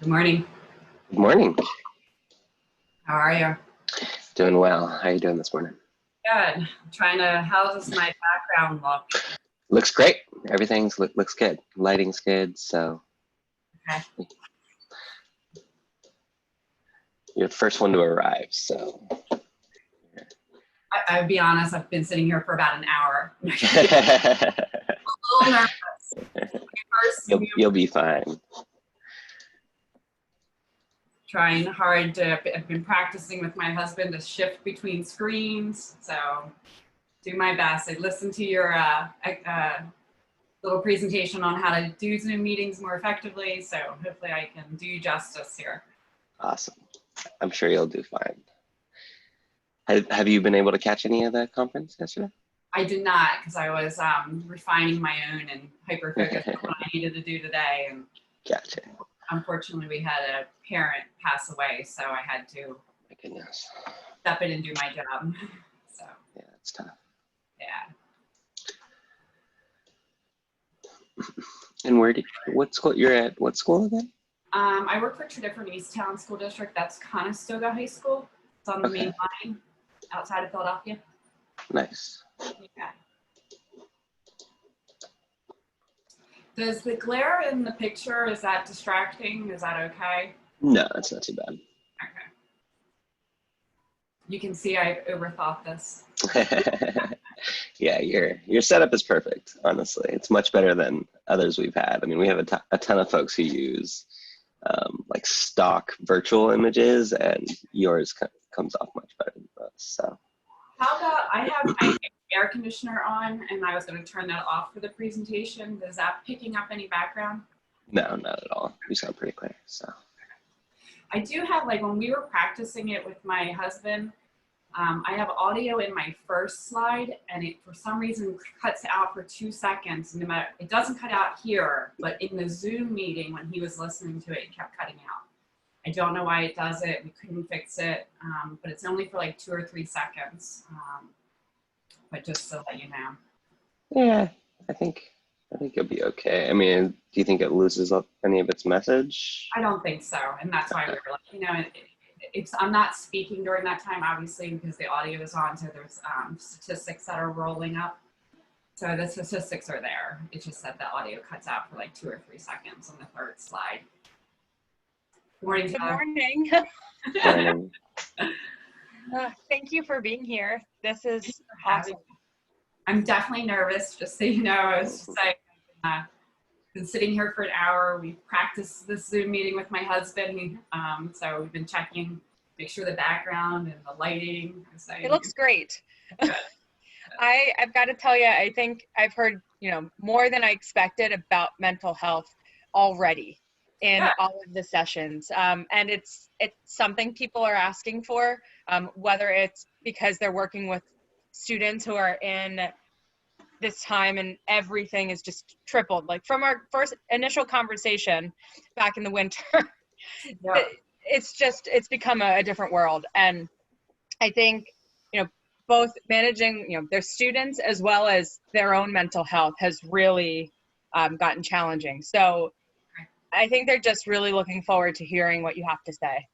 Good morning. Good morning. How are you? Doing well. How are you doing this morning? Good. How does my background look? Looks great. Everything's looks good. Lighting's good. So Okay. you're the first one to arrive. So I'll be honest, I've been sitting here for about an hour. I'm a little nervous. you'll be fine. Trying hard I've been practicing with my husband to shift between screens. So do my best. I listened to your little presentation on how to do Zoom meetings more effectively. So hopefully I can do justice here. Awesome. I'm sure you'll do fine. Have you been able to catch any of the conference yesterday? I did not, because I was refining my own and hyper-focused on what I needed to do today. And Gotcha. unfortunately, we had a parent pass away, so I had to My goodness. step in and do my job. So Yeah, it's tough. yeah. And what school you're at? What school again? I work for Tredyffrin Easttown School District. That's Conestoga High School. It's on the main line outside of Philadelphia. Nice. Yeah. Does the glare in the picture, is that distracting? Is that okay? No, it's not too bad. Okay. You can see I've overthought this. Yeah, your setup is perfect, honestly. It's much better than others we've had. I mean, we have a ton of folks who use like stock virtual images, and yours comes off much better than those. So How about, I have my air conditioner on, and I was going to turn that off for the presentation. Is that picking up any background? no, not at all. You sound pretty clear. So I do have, like, when we were practicing it with my husband, I have audio in my first slide, and it for some reason cuts out for 2 seconds. No matter, it doesn't cut out here, but in the Zoom meeting when he was listening to it, it kept cutting out. I don't know why it does it. We couldn't fix it, but it's only for like 2 or 3 seconds. But just to let you know. yeah, I think it'll be okay. I mean, do you think it loses any of its message? I don't think so, and that's why we were like, I'm not speaking during that time, obviously, because the audio is on, so there's statistics that are rolling up. So the statistics are there. It's just that the audio cuts out for like 2 or 3 seconds on the third slide. Good morning, Good Tyler. morning. Thank you for being here. This is awesome. I'm definitely nervous, just so you know. I was just saying, been sitting here for an hour. We practiced this Zoom meeting with my husband. So we've been checking, make sure the background and the lighting. It looks great. I've got to tell you, I think I've heard, more than I expected about mental health already in all of the sessions. And it's something people are asking for, whether it's because they're working with students who are in this time and everything is just tripled. Like from our first initial conversation back in the winter, it's become a different world. And I think, both managing, their students as well as their own mental health has really gotten challenging. So I think they're just really looking forward to hearing what you have to say.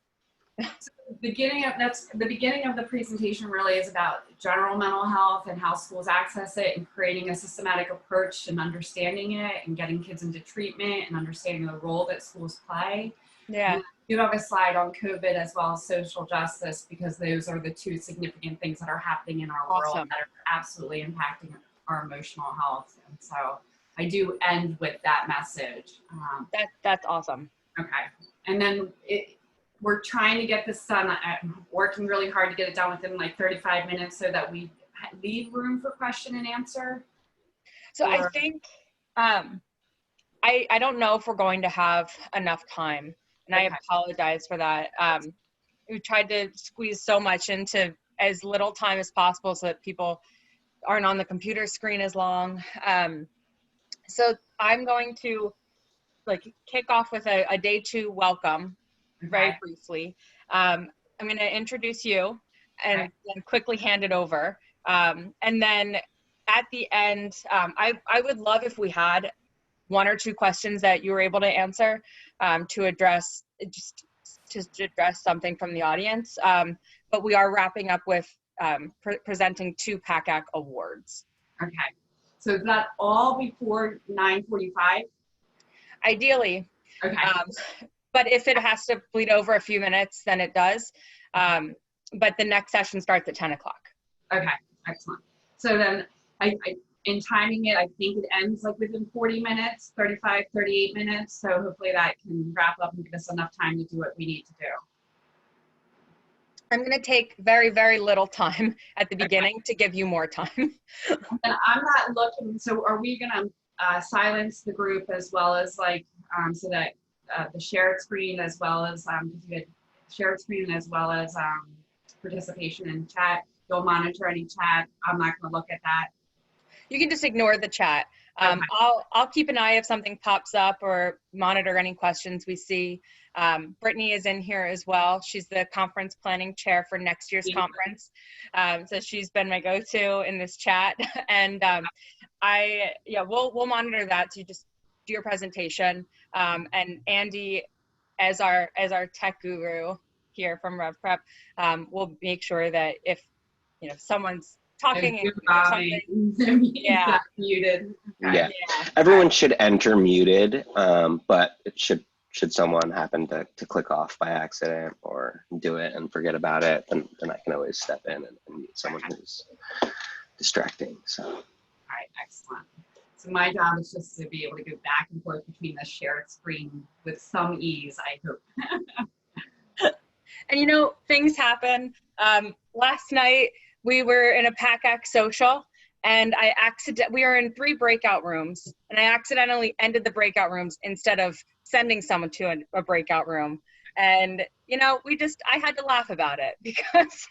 So the beginning of the presentation really is about general mental health and how schools access it, and creating a systematic approach and understanding it, and getting kids into treatment and understanding the role that schools play. Yeah. You have a slide on COVID as well as social justice, because those are the 2 significant things that are happening in our world that are absolutely impacting our emotional health. And so I do end with that message. That's awesome. Okay. And then we're trying to get this done. I'm working really hard to get it done within like 35 minutes so that we leave room for question and answer. So I think, I don't know if we're going to have enough time, and I apologize for that. We tried to squeeze so much into as little time as possible so that people aren't on the computer screen as long. So I'm going to kick off with a day 2 welcome very briefly. I'm going to introduce you and then quickly hand it over. And then at the end, I would love if we had one or two questions that you were able to answer to address something from the audience. But we are wrapping up with presenting 2 PACAC awards. Okay. So is that all before 9:45? Ideally. Okay. But if it has to bleed over a few minutes, then it does. But the next session starts at 10 o'clock. Okay, excellent. So then in timing it, I think it ends like within 40 minutes, 35, 38 minutes. So hopefully that can wrap up and give us enough time to do what we need to do. I'm going to take very, very little time at the beginning to give you more time. And I'm not looking, so are we going to silence the group as well as like, so that the shared screen as well as, you had shared screen as well as participation in chat. You'll monitor any chat. I'm not going to look at that. You can just ignore the chat. Okay. I'll keep an eye if something pops up or monitor any questions we see. Brittany is in here as well. She's the conference planning chair for next year's conference. So she's been my go-to in this chat. And we'll monitor that. So you just do your presentation. And Andy, as our tech guru here from RevPrep, will make sure that if someone's talking and something, yeah, muted. Okay. Yeah, everyone should enter muted, but it should someone happen to click off by accident or do it and forget about it, then I can always step in and mute someone who's distracting. So. All right, excellent. So my job is just to be able to go back and forth between the shared screen with some ease, I hope. And things happen. Last night we were in a PACAC social, and we were in 3 breakout rooms, and I accidentally ended the breakout rooms instead of sending someone to a breakout room. And I had to laugh about it because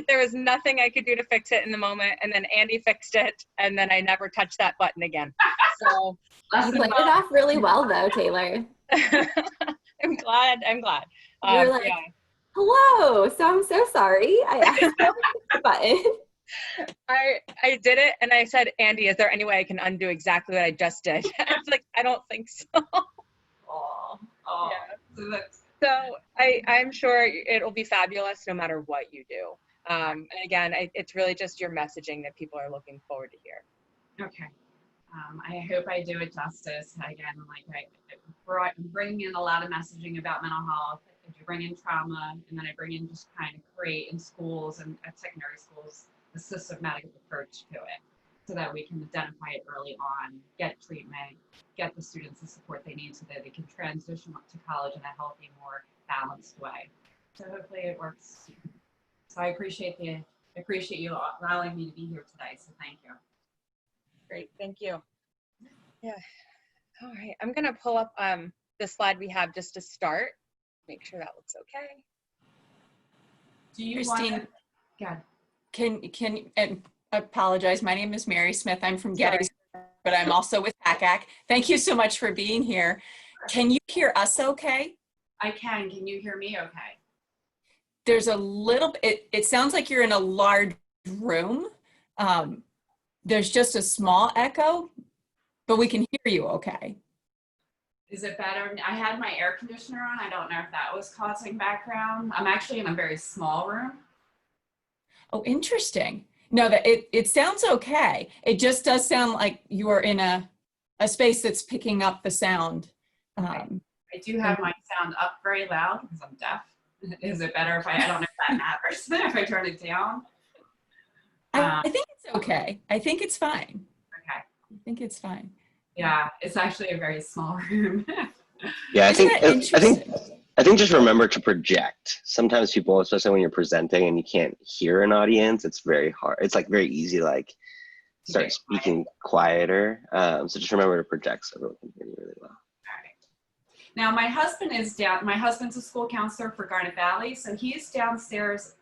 there was nothing I could do to fix it in the moment. And then Andy fixed it, and then I never touched that button again. So you played it off really well though, Taylor. I'm glad. You were like, hello, so I'm so sorry. I accidentally hit the button. I did it, and I said, Andy, is there any way I can undo exactly what I just did? I was like, I don't think so. Yeah. So I'm sure it'll be fabulous no matter what you do. And again, it's really just your messaging that people are looking forward to hear. Okay. I hope I do it justice. Again, I'm bringing in a lot of messaging about mental health. I do bring in trauma, and then I bring in just kind of create in schools and at secondary schools a systematic approach to it so that we can identify it early on, get treatment, get the students the support they need so that they can transition up to college in a healthy, more balanced way. So hopefully it works. So I appreciate you allowing me to be here today. So thank you. Great, thank you. Yeah. All right, I'm gonna pull up the slide we have just to start. Make sure that looks okay. Do you Christine, can and I apologize. My name is Mary Smith. I'm from Gettysburg, but I'm also with PACAC. Thank you so much for being here. Can you hear us okay? I can. Can you hear me okay? There's a little, it sounds like you're in a large room. There's just a small echo, but we can hear you okay. Is it better? I had my air conditioner on. I don't know if that was causing background. I'm actually in a very small room. Oh, interesting. No, it sounds okay. It just does sound like you are in a space that's picking up the sound. I do have my sound up very loud because I'm deaf. Is it better if I don't know if that matters, if I turn it down? I think it's okay. I think it's fine. Okay. I think it's fine. Yeah, it's actually a very small room. Yeah, I think just remember to project. Sometimes people, especially when you're presenting and you can't hear an audience, it's very hard. It's like very easy, like start speaking quieter. So just remember to project so everyone can hear you really well. All right. Now my husband is down. My husband's a school counselor for Garnet Valley, so he's downstairs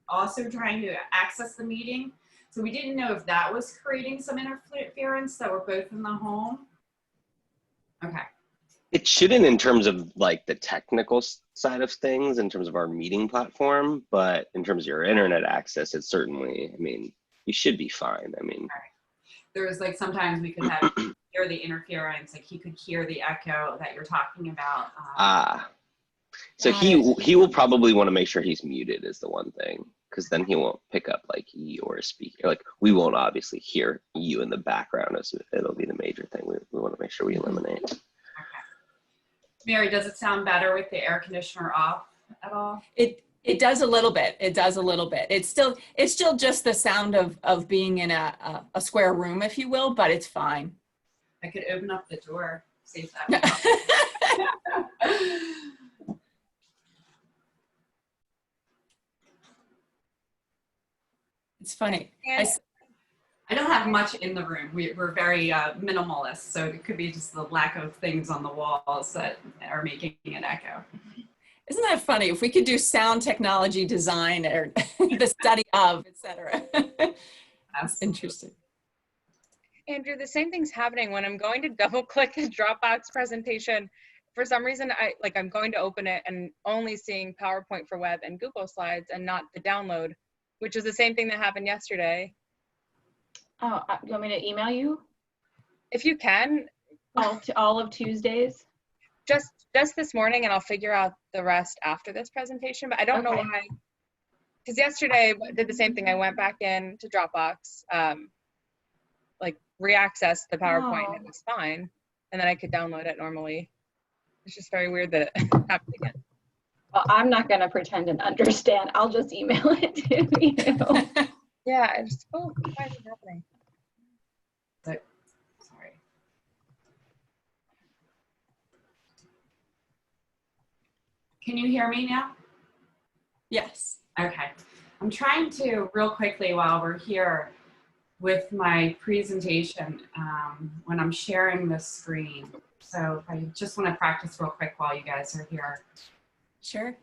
also trying to access the meeting. So we didn't know if that was creating some interference that we're both in the home. Okay. It shouldn't in terms of like the technical side of things, in terms of our meeting platform, but in terms of your internet access, it's certainly, I mean, you should be fine. I mean, there was like sometimes we could have hear the interference, like he could hear the echo that you're talking about. So he will probably want to make sure he's muted is the one thing, because then he won't pick up like you or a speaker. Like we won't obviously hear you in the background. It'll be the major thing we want to make sure we eliminate. Okay. Mary, does it sound better with the air conditioner off at all? It does a little bit. It does a little bit. It's still just the sound of being in a square room, if you will, but it's fine. I could open up the door, see if that would help. It's funny. I don't have much in the room. We're very minimalist, so it could be just the lack of things on the walls that are making an echo. Isn't that funny? If we could do sound technology design or the study of, et cetera. That's interesting. Andrew, the same thing's happening when I'm going to double click the Dropbox presentation. For some reason, I'm going to open it and only seeing PowerPoint for Web and Google Slides and not the download, which is the same thing that happened yesterday. Oh, you want me to email you? If you can. All of Tuesdays? Just this morning, and I'll figure out the rest after this presentation, but I don't know why. Because yesterday I did the same thing. I went back in to Dropbox, re-accessed the PowerPoint, and it was fine. And then I could download it normally. It's just very weird that it happened again. Well, I'm not going to pretend and understand. I'll just email it to you. Yeah, I just, why is it happening? Sorry. Can you hear me now? Yes. Okay. I'm trying to, real quickly while we're here, with my presentation when I'm sharing the screen. So I just want to practice real quick while you guys are here. Sure.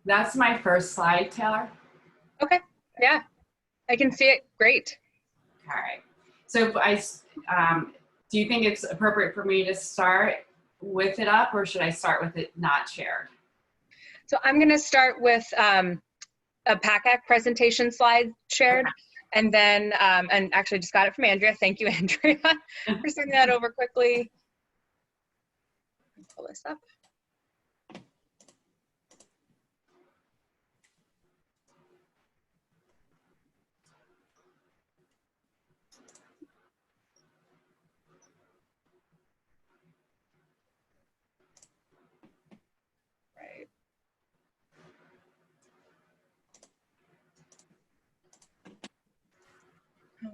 That's my first slide, Taylor. Okay, yeah, I can see it, great. All right. So do you think it's appropriate for me to start with it up, or should I start with it not shared? So I'm going to start with a PACAC presentation slide shared, and then, and actually just got it from Andrea. Thank you, Andrea, for sending that over quickly. Pull this up.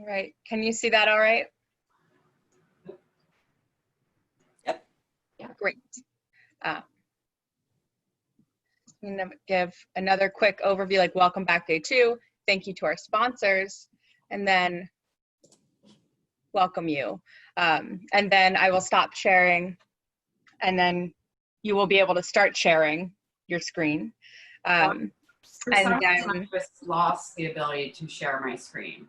All right, can you see that all right? Yep. Yeah, great. I'm gonna give another quick overview, like welcome back day 2. Thank you to our sponsors, and then welcome you. And then I will stop sharing, and then you will be able to start sharing your screen. For and some then reason, I just lost the ability to share my screen.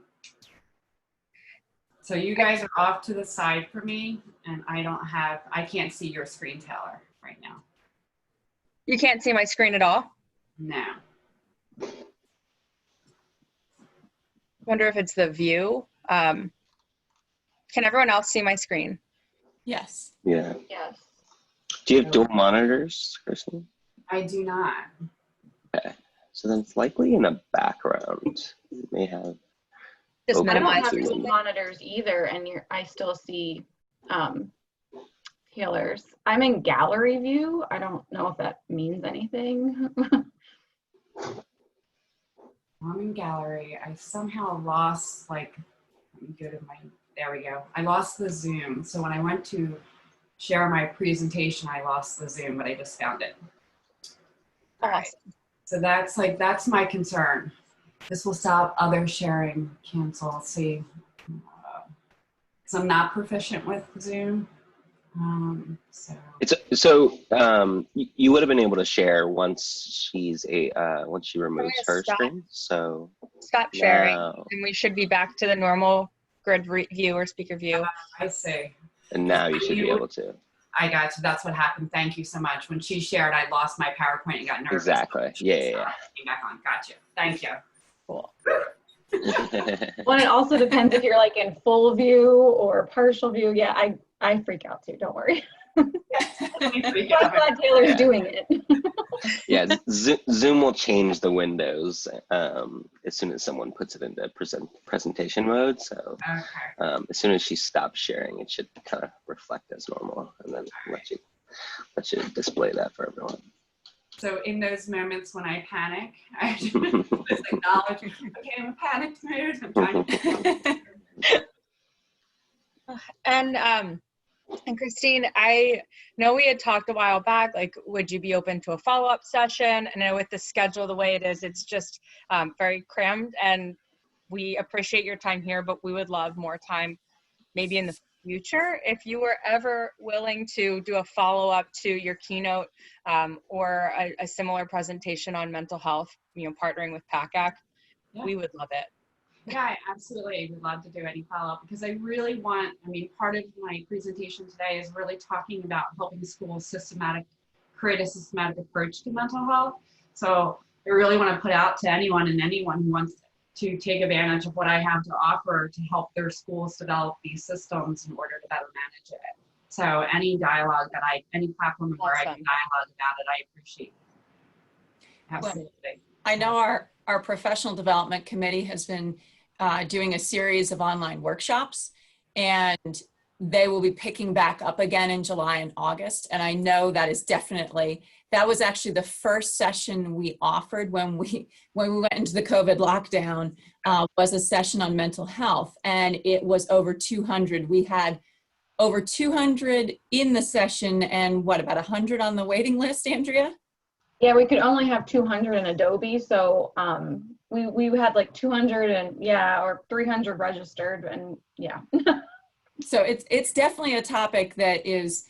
So you guys are off to the side for me, and I can't see your screen, Taylor, right now. you can't see my screen at all. No. Wonder if it's the view. Can everyone else see my screen? Yes. Yeah. Yes. Do you have dual monitors, Kristen? I do not. Okay. So then it's likely in the background. You may have. Just Okay. I don't minimize have or two something. monitors either, and I still see Taylor's. I'm in gallery view. I don't know if that means anything. I'm in gallery. I somehow lost, let me go to there we go. I lost the Zoom. So when I went to share my presentation, I lost the Zoom, but I just found it. All right. So that's my concern. This will stop other sharing, cancel, let's see. So I'm not proficient with Zoom. You would have been able to share once she removes her screen. So stop sharing, and we should be back to the normal grid view or speaker view. I see. And now you should be able to. I got you. That's what happened. Thank you so much. When she shared, I lost my PowerPoint and got nervous. Exactly. Yeah. Came back on. Got you. Thank you. Cool. Well, it also depends if you're like in full view or partial view. Yeah, I freak out too. Don't worry. I'm glad Taylor's doing it. Yeah, Zoom will change the windows as soon as someone puts it into presentation mode. So as soon as she stops sharing, it should kind of reflect as normal, and then let you display that for everyone. So in those moments when I panic, I just acknowledge, okay, I'm in panic mode. I'm trying to And Christine, I know we had talked a while back, like, would you be open to a follow-up session? And with the schedule the way it is, it's just very crammed, and we appreciate your time here, but we would love more time maybe in the future. If you were ever willing to do a follow-up to your keynote or a similar presentation on mental health, partnering with PACAC, we would love it. Yeah, I absolutely would love to do any follow-up, because I really want, part of my presentation today is really talking about helping schools create a systematic approach to mental health. So I really want to put out to anyone who wants to take advantage of what I have to offer to help their schools develop these systems in order to better manage it. So any dialogue any platform where I can dialogue about it, I appreciate. Absolutely. Well, I know our professional development committee has been doing a series of online workshops, and they will be picking back up again in July and August. And I know that was actually the first session we offered when we went into the COVID lockdown, was a session on mental health, and it was over 200. We had over 200 in the session, and about 100 on the waiting list, Andrea? Yeah, we could only have 200 in Adobe, so we had like 200 or 300 registered, and yeah. So it's definitely a topic that is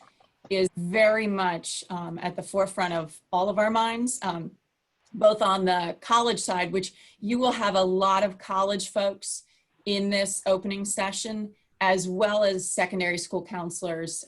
very much at the forefront of all of our minds, both on the college side, which you will have a lot of college folks in this opening session, as well as secondary school counselors.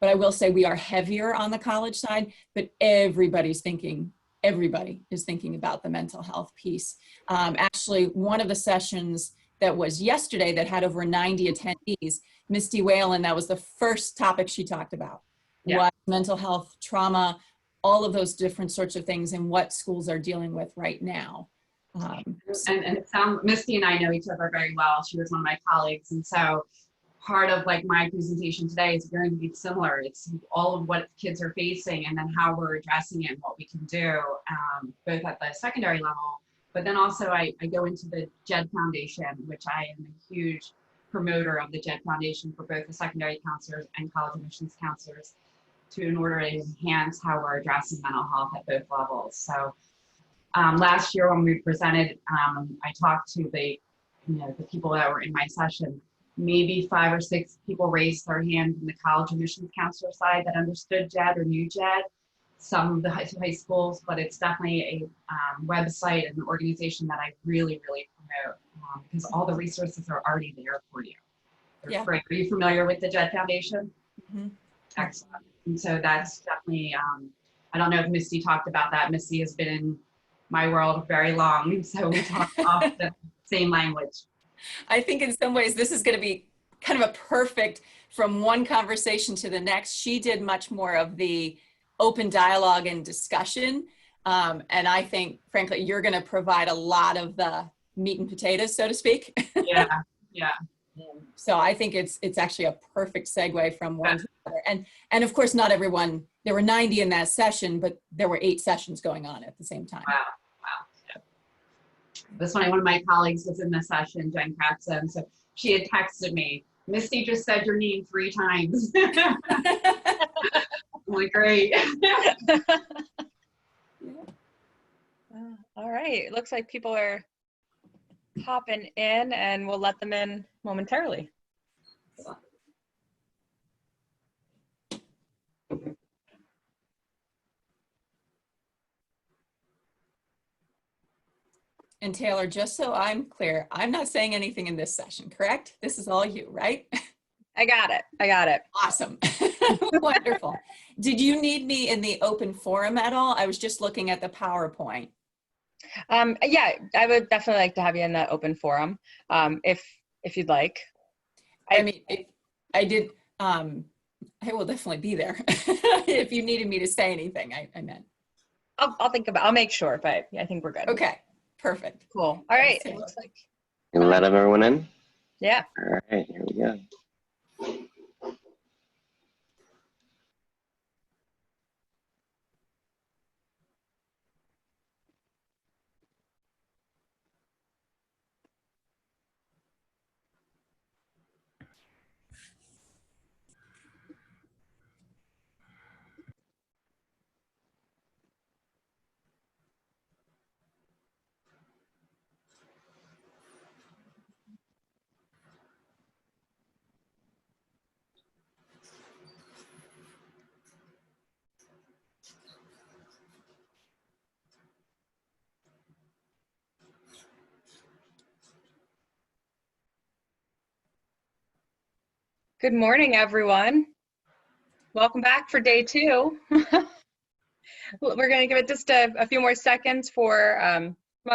But I will say we are heavier on the college side, but everybody is thinking about the mental health piece. Actually, one of the sessions that was yesterday that had over 90 attendees, Misty Whalen, that was the first topic she talked about, was mental health, trauma, all of those different sorts of things, and what schools are dealing with right now. And it sounds, Misty and I know each other very well. She was one of my colleagues, and so part of my presentation today is going to be similar. It's all of what kids are facing, and then how we're addressing it and what we can do, both at the secondary level, but then also I go into the JED Foundation, which I am a huge promoter of the JED Foundation for both the secondary counselors and college admissions counselors, in order to enhance how we're addressing mental health at both levels. So last year when we presented, I talked to the people that were in my session. Maybe 5 or 6 people raised their hand from the college admissions counselor side that understood JED or knew JED. Some of the high schools, but it's definitely a website and an organization that I really, really promote, because all the resources are already there for you. They're free. Are you familiar with the JED Foundation? Mm-hmm. Excellent. And so that's definitely, I don't know if Misty talked about that. Misty has been in my world very long, so we talk off the same language. I think in some ways this is going to be kind of a perfect from one conversation to the next. She did much more of the open dialogue and discussion. And I think, frankly, you're going to provide a lot of the meat and potatoes, so to speak. Yeah. So I think it's actually a perfect segue from one to the other. And of course, not everyone, there were 90 in that session, but there were 8 sessions going on at the same time. Wow. Yeah. This one of my colleagues was in the session, Jen Katzen, so she had texted me, Misty just said your name 3 times. I'm like, great. All right, it looks like people are hopping in, and we'll let them in momentarily. And Taylor, just so I'm clear, I'm not saying anything in this session, correct? This is all you, right? I got it. Awesome. Wonderful. Did you need me in the open forum at all? I was just looking at the PowerPoint. Yeah, I would definitely like to have you in the open forum, if you'd like. I mean, I did, I will definitely be there if you needed me to say anything, I meant. I'll make sure, but I think we're good. Okay, perfect. Cool. All right. Thanks, It looks like, Can we let everyone in? yeah. All right, here we go. Good morning, everyone. Welcome back for day 2. We're going to give it just a few more seconds for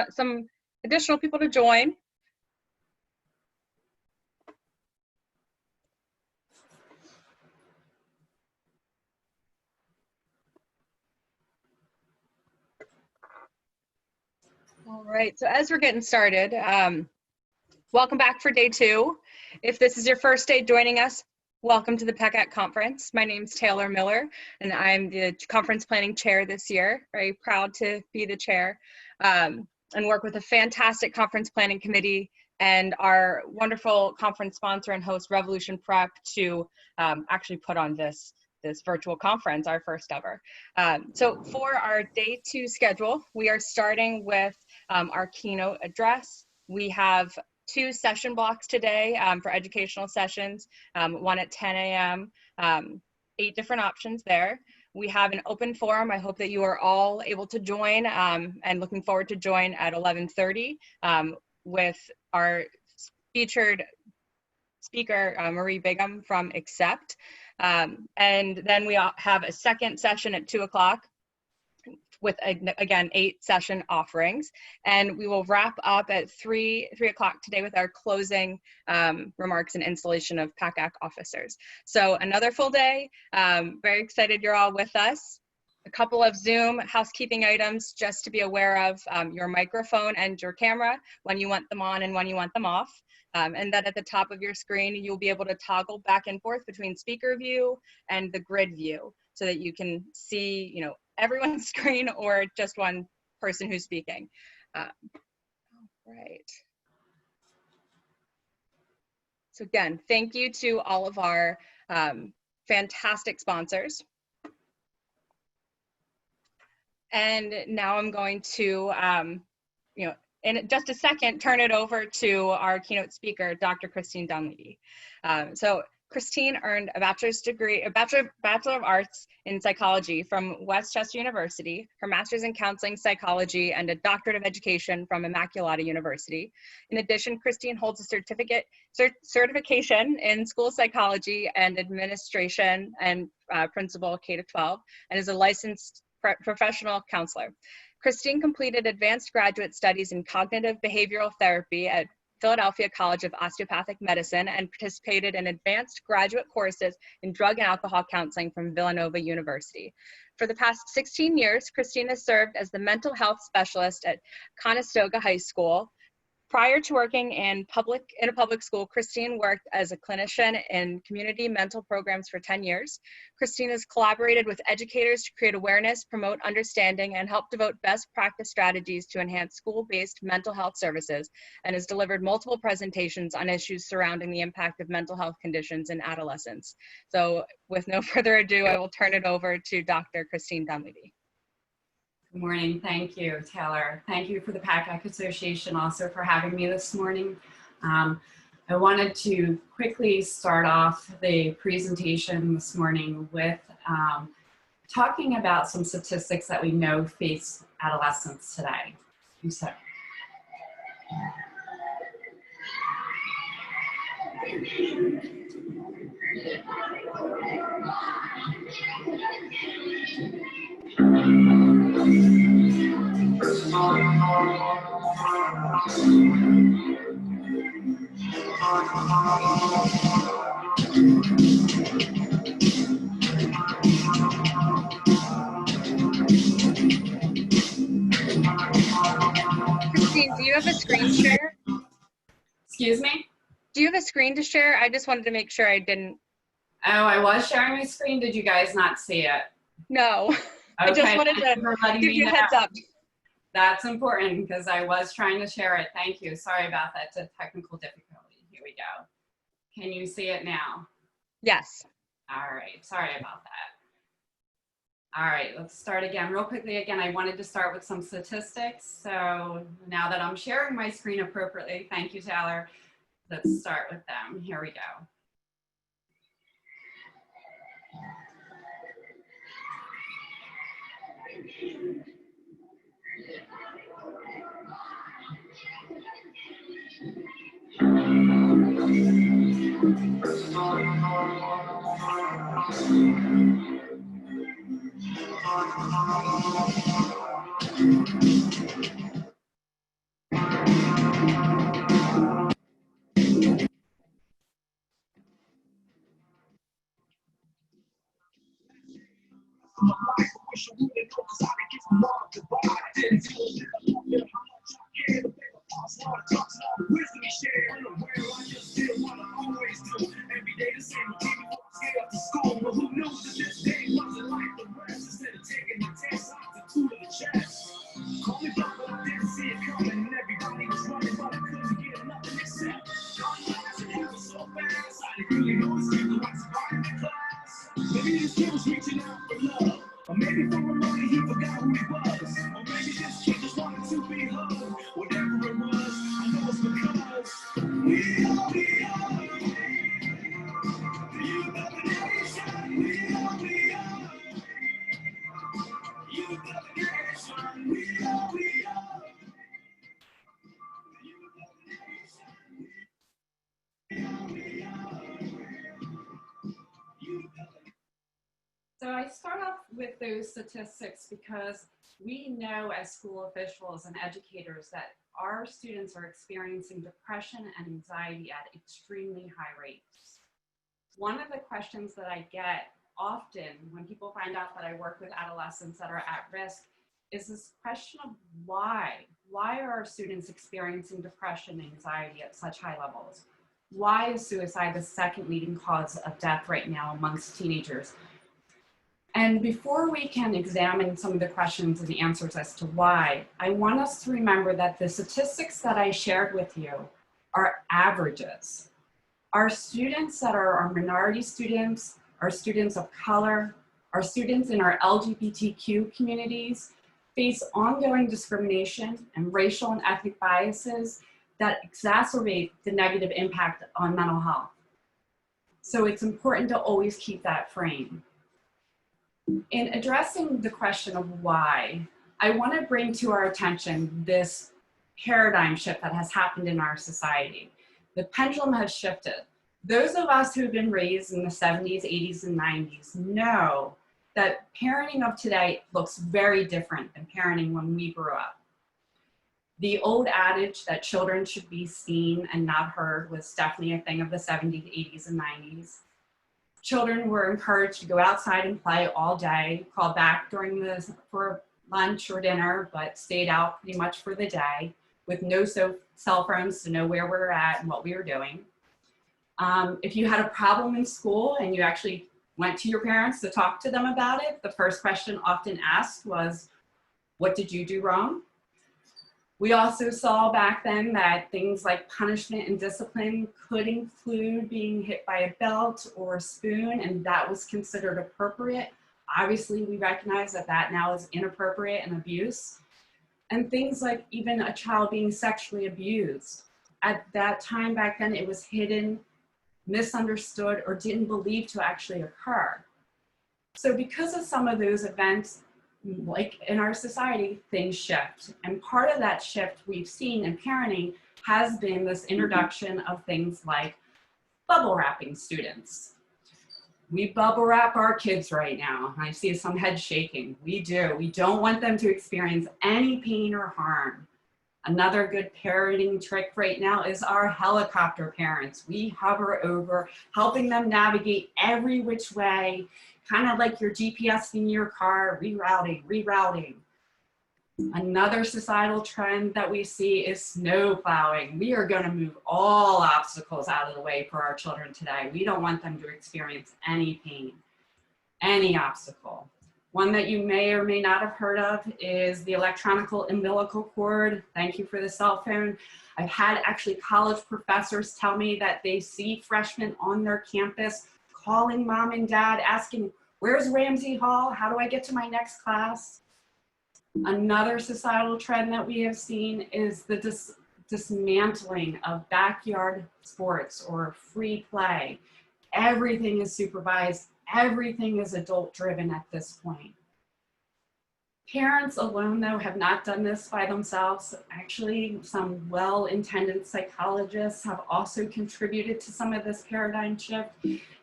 some additional people to join. All right, so as we're getting started, welcome back for day 2. If this is your first day joining us, welcome to the PACAC conference. My name is Taylor Miller, and I'm the conference planning chair this year. Very proud to be the chair and work with a fantastic conference planning committee and our wonderful conference sponsor and host, Revolution Prep, to actually put on this virtual conference, our first ever. So for our day 2 schedule, we are starting with our keynote address. We have 2 session blocks today for educational sessions, one at 10 a.m., 8 different options there. We have an open forum. I hope that you are all able to join and looking forward to join at 11:30 with our featured speaker, Marie Bigham from Accept. And then we have a second session at 2 o'clock with, again, 8 session offerings. And we will wrap up at 3 o'clock today with our closing remarks and installation of PACAC officers. So another full day. Very excited you're all with us. A couple of Zoom housekeeping items just to be aware of: your microphone and your camera, when you want them on and when you want them off. And that at the top of your screen, you'll be able to toggle back and forth between speaker view and the grid view so that you can see, you know, everyone's screen or just one person who's speaking. Right. So again, thank you to all of our fantastic sponsors. And now I'm going to, you know, in just a second, turn it over to our keynote speaker, Dr. Christine Dunleavy. So Christine earned a Bachelor of Arts in Psychology from Westchester University, her Master's in Counseling Psychology, and a Doctorate of Education from Immaculata University. In addition, Christine holds a certification in School Psychology and Administration and Principal K-12, and is a licensed professional counselor. Christine completed advanced graduate studies in cognitive behavioral therapy at Philadelphia College of Osteopathic Medicine and participated in advanced graduate courses in drug and alcohol counseling from Villanova University. For the past 16 years, Christine has served as the mental health specialist at Conestoga High School. Prior to working in a public school, Christine worked as a clinician in community mental programs for 10 years. Christine has collaborated with educators to create awareness, promote understanding, and help devote best practice strategies to enhance school-based mental health services, and has delivered multiple presentations on issues surrounding the impact of mental health conditions in adolescents. So with no further ado, I will turn it over to Dr. Christine Dunleavy. Good morning. Thank you, Taylor. Thank you for the PACAC Association also for having me this morning. I wanted to quickly start off the presentation this morning with talking about some statistics that we know face adolescents today. So, Christine, do you have a screen share? Excuse me? Do you have a screen to share? I just wanted to make sure I didn't. Oh, I was sharing my screen. Did you guys not see it? No. Okay, I just wanted thank you to for letting give me you a know. heads up. That's important because I was trying to share it. Thank you. Sorry about that. It's a technical difficulty. Here we go. Can you see it now? Yes. All right. Sorry about that. All right, let's start again. Real quickly again, I wanted to start with some statistics. So now that I'm sharing my screen appropriately, thank you, Tyler. Let's start with them. Here we go. Maybe this kid was reaching out for love, or maybe for a moment he forgot who he was, or maybe this kid just wanted to be hugged. Whatever it was, I know it's because we are the youth of the nation. We are youth of the nation. We are So I start off with those statistics because we know as school officials and educators that our students are experiencing depression and anxiety at extremely high rates. One of the questions that I get often when people find out that I work with adolescents that are at risk is this question of why? Why are our students experiencing depression and anxiety at such high levels? Why is suicide the second leading cause of death right now amongst teenagers? And before we can examine some of the questions and the answers as to why, I want us to remember that the statistics that I shared with you are averages. Our students that are our minority students, our students of color, our students in our LGBTQ communities face ongoing discrimination and racial and ethnic biases that exacerbate the negative impact on mental health. So it's important to always keep that frame. In addressing the question of why, I want to bring to our attention this paradigm shift that has happened in our society. The pendulum has shifted. Those of us who have been raised in the 70s, 80s, and 90s know that parenting of today looks very different than parenting when we grew up. The old adage that children should be seen and not heard was definitely a thing of the 70s, 80s, and 90s. Children were encouraged to go outside and play all day, call back for lunch or dinner, but stayed out pretty much for the day with no cell phones to know where we were at and what we were doing. If you had a problem in school and you actually went to your parents to talk to them about it, the first question often asked was, what did you do wrong? We also saw back then that things like punishment and discipline could include being hit by a belt or a spoon, and that was considered appropriate. Obviously, we recognize that that now is inappropriate and abuse. And things like even a child being sexually abused. At that time back then, it was hidden, misunderstood, or didn't believe to actually occur. So because of some of those events, like in our society, things shift. And part of that shift we've seen in parenting has been this introduction of things like bubble wrapping students. We bubble wrap our kids right now. I see some head shaking. We do. We don't want them to experience any pain or harm. Another good parenting trick right now is our helicopter parents. We hover over, helping them navigate every which way, kind of like your GPS in your car, rerouting. Another societal trend that we see is snow plowing. We are going to move all obstacles out of the way for our children today. We don't want them to experience any pain, any obstacle. One that you may or may not have heard of is the electronic umbilical cord. Thank you for the cell phone. I've had actually college professors tell me that they see freshmen on their campus calling mom and dad asking, where's Ramsey Hall? How do I get to my next class? Another societal trend that we have seen is the dismantling of backyard sports or free play. Everything is supervised. Everything is adult driven at this point. Parents alone, though, have not done this by themselves. Actually, some well-intended psychologists have also contributed to some of this paradigm shift.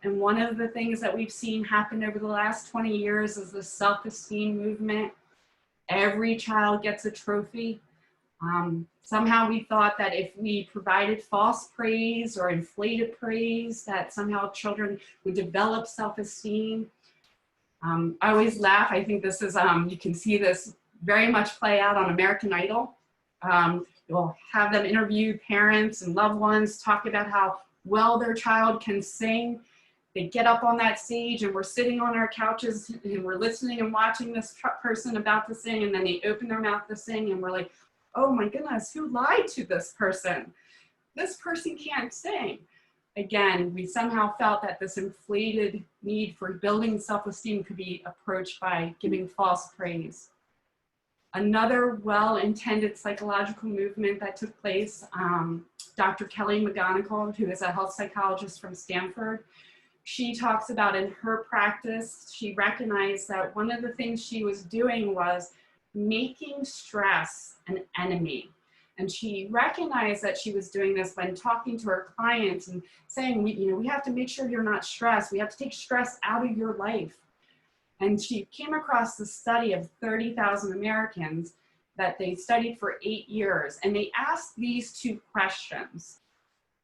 And one of the things that we've seen happen over the last 20 years is the self-esteem movement. Every child gets a trophy. Somehow we thought that if we provided false praise or inflated praise, that somehow children would develop self-esteem. I always laugh. I think this is, you can see this very much play out on American Idol. You'll have them interview parents and loved ones, talk about how well their child can sing. They get up on that stage and we're sitting on our couches and we're listening and watching this person about to sing, and then they open their mouth to sing and we're like, oh my goodness, who lied to this person? This person can't sing. Again, we somehow felt that this inflated need for building self-esteem could be approached by giving false praise. Another well-intended psychological movement that took place, Dr. Kelly McGonigal, who is a health psychologist from Stanford, she talks about in her practice, she recognized that one of the things she was doing was making stress an enemy. And she recognized that she was doing this when talking to her clients and saying, we have to make sure you're not stressed. We have to take stress out of your life. And she came across the study of 30,000 Americans that they studied for 8 years. And they asked these two questions.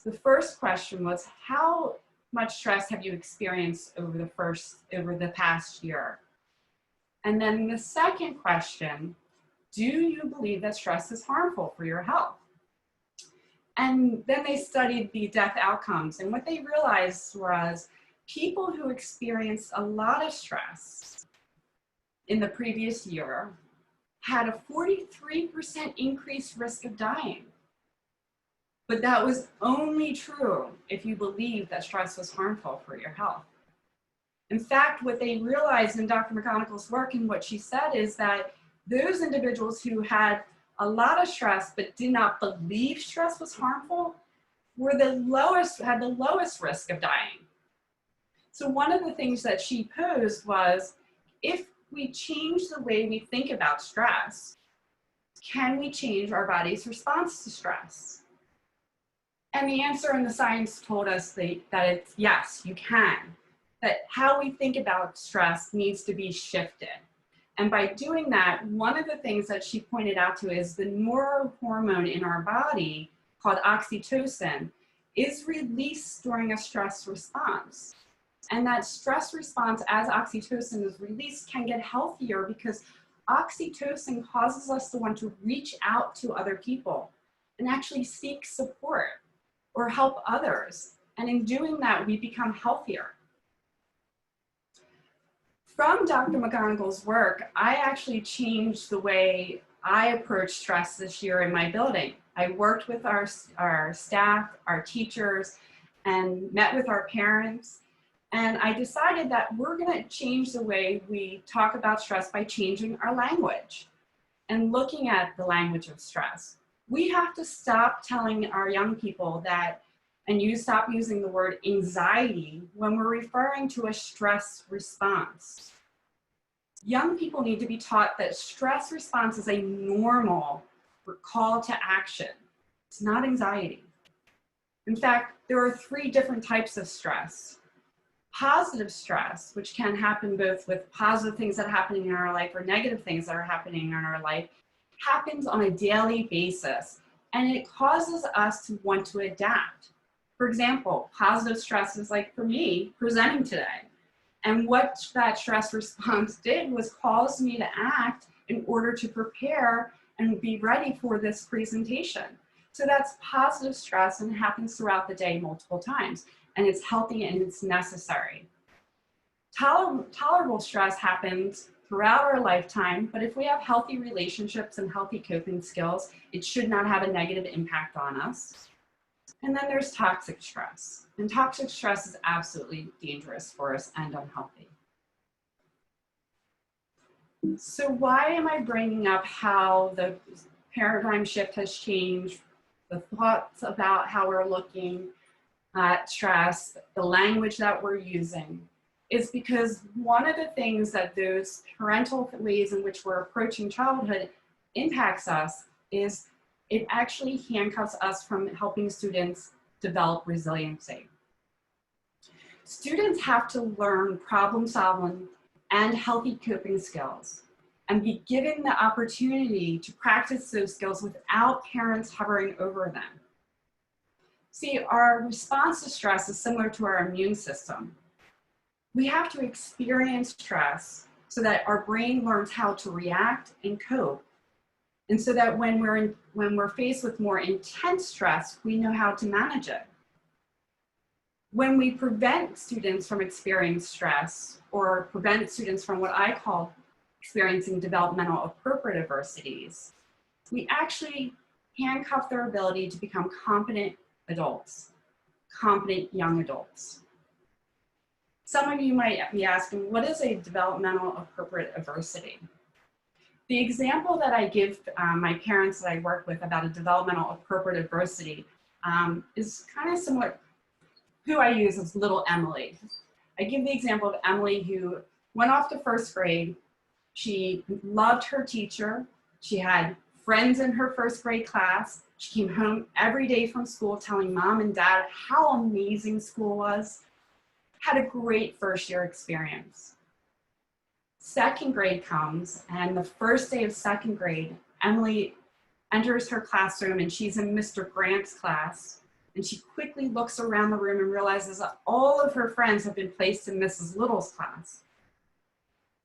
The first question was, how much stress have you experienced over the past year? And then the second question, do you believe that stress is harmful for your health? And then they studied the death outcomes. And what they realized was people who experienced a lot of stress in the previous year had a 43% increased risk of dying. But that was only true if you believed that stress was harmful for your health. In fact, what they realized in Dr. McGonigal's work and what she said is that those individuals who had a lot of stress but did not believe stress was harmful had the lowest risk of dying. So one of the things that she posed was, if we change the way we think about stress, can we change our body's response to stress? And the answer in the science told us that it's yes, you can. That how we think about stress needs to be shifted. And by doing that, one of the things that she pointed out to is the neurohormone in our body called oxytocin is released during a stress response. And that stress response, as oxytocin is released, can get healthier because oxytocin causes us to want to reach out to other people and actually seek support or help others. And in doing that, we become healthier. From Dr. McGonigal's work, I actually changed the way I approach stress this year in my building. I worked with our staff, our teachers, and met with our parents. And I decided that we're going to change the way we talk about stress by changing our language and looking at the language of stress. We have to stop telling our young people that, and you stop using the word anxiety when we're referring to a stress response. Young people need to be taught that stress response is a normal call to action. It's not anxiety. In fact, there are 3 different types of stress: Positive stress, which can happen both with positive things that are happening in our life or negative things that are happening in our life, happens on a daily basis, and it causes us to want to adapt. For example, positive stress is like for me presenting today. And what that stress response did was cause me to act in order to prepare and be ready for this presentation. So that's positive stress, and it happens throughout the day multiple times, and it's healthy and it's necessary. Tolerable stress happens throughout our lifetime, but if we have healthy relationships and healthy coping skills, it should not have a negative impact on us. And then there's toxic stress, and toxic stress is absolutely dangerous for us and unhealthy. So why am I bringing up how the paradigm shift has changed, the thoughts about how we're looking at stress, the language that we're using? Is because one of the things that those parental ways in which we're approaching childhood impacts us is it actually handcuffs us from helping students develop resiliency. Students have to learn problem solving and healthy coping skills and be given the opportunity to practice those skills without parents hovering over them. See, our response to stress is similar to our immune system. We have to experience stress so that our brain learns how to react and cope. And so that when we're faced with more intense stress, we know how to manage it. When we prevent students from experiencing stress, or prevent students from what I call experiencing developmental appropriate adversities, we actually handcuff their ability to become competent adults, competent young adults. Some of you might be asking, what is a developmental appropriate adversity? The example that I give my parents that I work with about a developmental appropriate adversity is kind of similar. Who I use is little Emily. I give the example of Emily, who went off to first grade. She loved her teacher. She had friends in her first grade class. She came home every day from school telling mom and dad how amazing school was. Had a great first year experience. Second grade comes, and the first day of second grade, Emily enters her classroom, and she's in Mr. Grant's class, and she quickly looks around the room and realizes that all of her friends have been placed in Mrs. Little's class.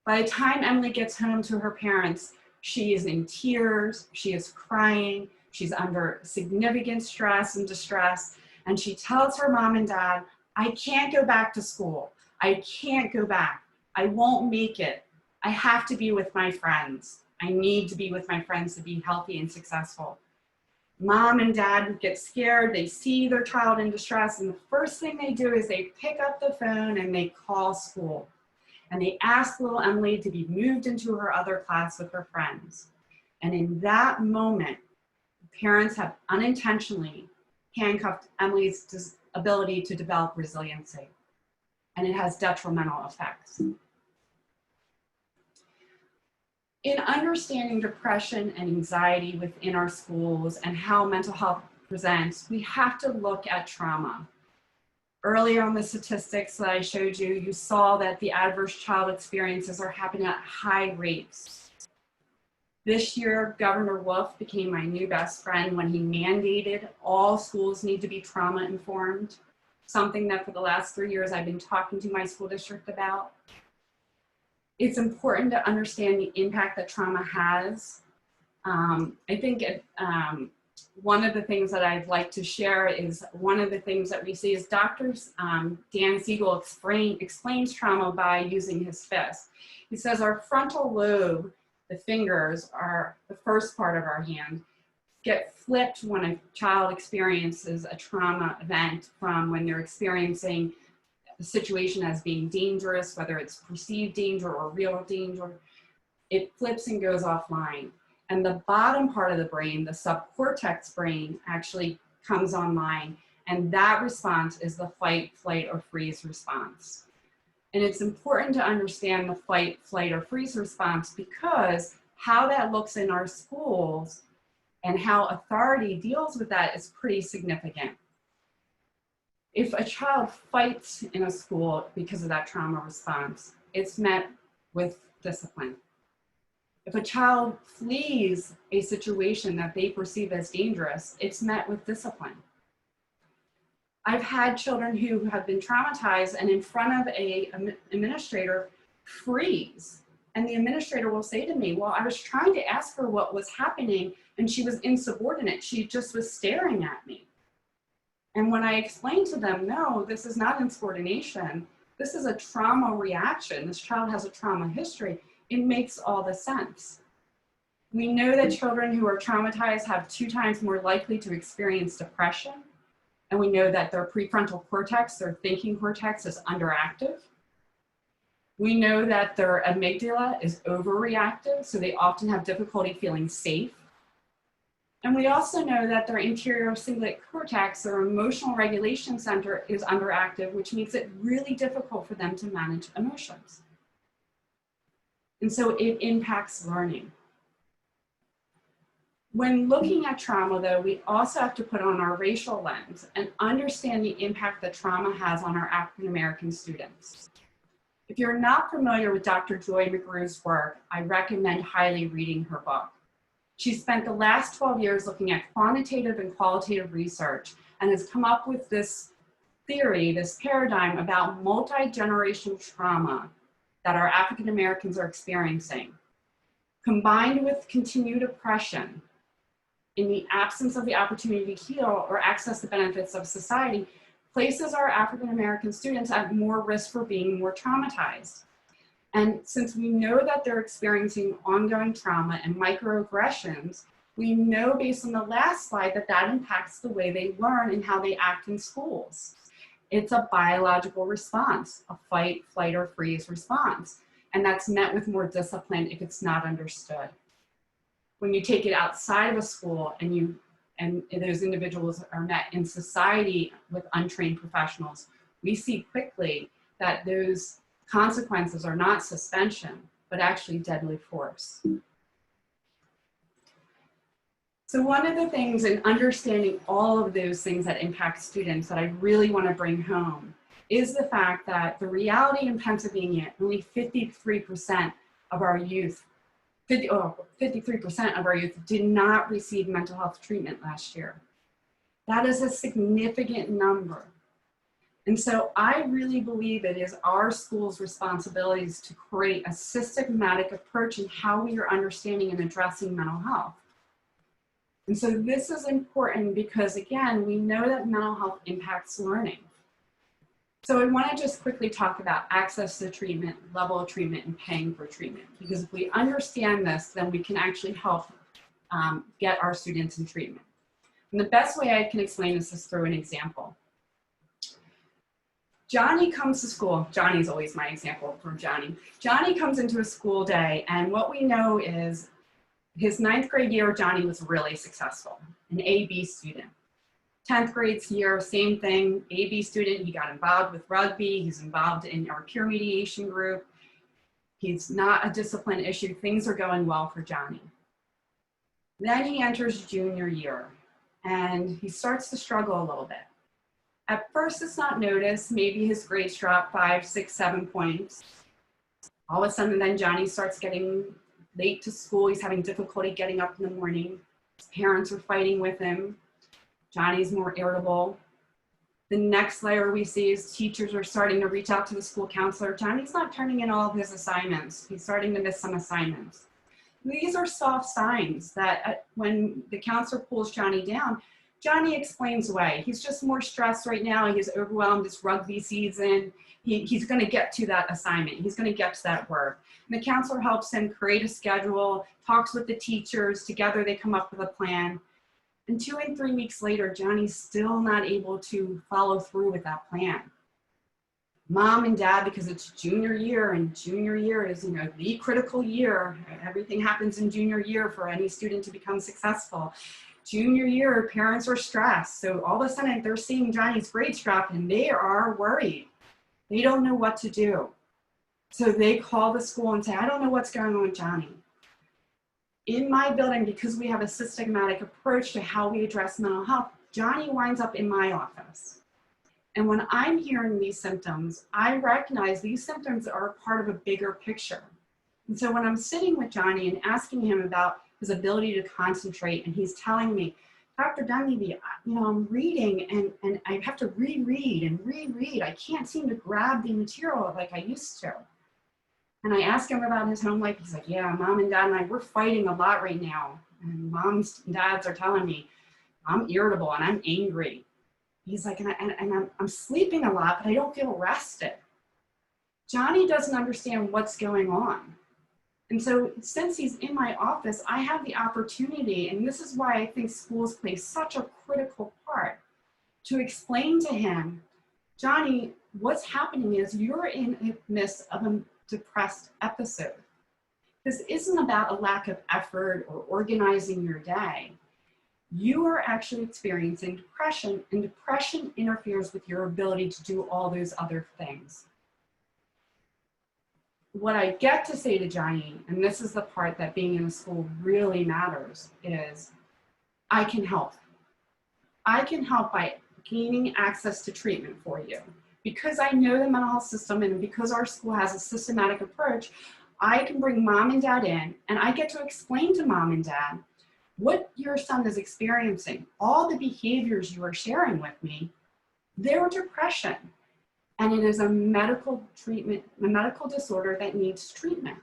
By the time Emily gets home to her parents, she is in tears, she is crying, she's under significant stress and distress, and she tells her mom and dad, I can't go back to school. I can't go back. I won't make it. I have to be with my friends. I need to be with my friends to be healthy and successful. Mom and dad get scared. They see their child in distress, and the first thing they do is they pick up the phone and they call school. And they ask little Emily to be moved into her other class with her friends. And in that moment, parents have unintentionally handcuffed Emily's ability to develop resiliency. And it has detrimental effects. In understanding depression and anxiety within our schools and how mental health presents, we have to look at trauma. Earlier on the statistics that I showed you, you saw that the adverse child experiences are happening at high rates. This year, Governor Wolf became my new best friend when he mandated all schools need to be trauma informed, something that for the last 3 years I've been talking to my school district about. It's important to understand the impact that trauma has. I think one of the things that I'd like to share is one of the things that we see is doctors, Dan Siegel explains trauma by using his fist. He says our frontal lobe, the fingers are the first part of our hand, get flipped when a child experiences a trauma event from when they're experiencing the situation as being dangerous, whether it's perceived danger or real danger. It flips and goes offline. And the bottom part of the brain, the subcortex brain, actually comes online. And that response is the fight, flight, or freeze response. And it's important to understand the fight, flight, or freeze response because how that looks in our schools and how authority deals with that is pretty significant. If a child fights in a school because of that trauma response, it's met with discipline. If a child flees a situation that they perceive as dangerous, it's met with discipline. I've had children who have been traumatized and in front of an administrator freeze. And the administrator will say to me, well, I was trying to ask her what was happening and she was insubordinate. She just was staring at me. And when I explained to them, no, this is not insubordination. This is a trauma reaction. This child has a trauma history. It makes all the sense. We know that children who are traumatized have 2 times more likely to experience depression. And we know that their prefrontal cortex, their thinking cortex, is underactive. We know that their amygdala is overreactive, so they often have difficulty feeling safe. And we also know that their anterior cingulate cortex, their emotional regulation center, is underactive, which makes it really difficult for them to manage emotions. And so it impacts learning. When looking at trauma, though, we also have to put on our racial lens and understand the impact that trauma has on our African American students. If you're not familiar with Dr. Joy McGrew's work, I recommend highly reading her book. She spent the last 12 years looking at quantitative and qualitative research and has come up with this theory, this paradigm about multi-generational trauma that our African Americans are experiencing, combined with continued oppression in the absence of the opportunity to heal or access the benefits of society, places our African American students at more risk for being more traumatized. And since we know that they're experiencing ongoing trauma and microaggressions, we know based on the last slide that that impacts the way they learn and how they act in schools. It's a biological response, a fight, flight, or freeze response. And that's met with more discipline if it's not understood. When you take it outside of a school and those individuals are met in society with untrained professionals, we see quickly that those consequences are not suspension, but actually deadly force. So one of the things in understanding all of those things that impact students that I really want to bring home is the fact that the reality in Pennsylvania, only 53% of our youth, 53% of our youth did not receive mental health treatment last year. That is a significant number. And so I really believe it is our school's responsibilities to create a systematic approach in how we are understanding and addressing mental health. And so this is important because, again, we know that mental health impacts learning. So I want to just quickly talk about access to treatment, level of treatment, and paying for treatment. Because if we understand this, then we can actually help get our students in treatment. And the best way I can explain this is through an example. Johnny comes to school. Johnny's always my example from Johnny. Johnny comes into a school day, and what we know is his 9th grade year, Johnny was really successful, an A-B student. 10th grade year, same thing, A-B student. He got involved with rugby. He's involved in our peer mediation group. He's not a discipline issue. Things are going well for Johnny. Then he enters junior year, and he starts to struggle a little bit. At first, it's not noticed. Maybe his grades drop 5, 6, 7 points. All of a sudden, then Johnny starts getting late to school. He's having difficulty getting up in the morning. His parents are fighting with him. Johnny's more irritable. The next layer we see is teachers are starting to reach out to the school counselor. Johnny's not turning in all of his assignments. He's starting to miss some assignments. These are soft signs that when the counselor pulls Johnny down, Johnny explains away. He's just more stressed right now. He's overwhelmed. It's rugby season. He's going to get to that assignment. He's going to get to that work. And the counselor helps him create a schedule, talks with the teachers. Together they come up with a plan. And 2 and 3 weeks later, Johnny's still not able to follow through with that plan. Mom and dad, because it's junior year, and junior year is, the critical year. Everything happens in junior year for any student to become successful. Junior year, parents are stressed. So all of a sudden they're seeing Johnny's grades drop and they are worried. They don't know what to do. So they call the school and say, I don't know what's going on with Johnny. In my building, because we have a systematic approach to how we address mental health, Johnny winds up in my office. And when I'm hearing these symptoms, I recognize these symptoms are part of a bigger picture. And so when I'm sitting with Johnny and asking him about his ability to concentrate, and he's telling me, Dr. Dunleavy, I'm reading and I have to reread and reread. I can't seem to grab the material like I used to. And I ask him about his home life. He's like, yeah, mom and dad and I, we're fighting a lot right now. And moms and dads are telling me I'm irritable and I'm angry. He's like, and I'm sleeping a lot, but I don't feel rested. Johnny doesn't understand what's going on. And so since he's in my office, I have the opportunity, and this is why I think schools play such a critical part, to explain to him, Johnny, what's happening is you're in the midst of a depressed episode. This isn't about a lack of effort or organizing your day. You are actually experiencing depression, and depression interferes with your ability to do all those other things. What I get to say to Johnny, and this is the part that being in a school really matters, is I can help. I can help by gaining access to treatment for you. Because I know the mental health system and because our school has a systematic approach, I can bring mom and dad in and I get to explain to mom and dad what your son is experiencing. All the behaviors you are sharing with me, they're depression. And it is a medical treatment, a medical disorder that needs treatment.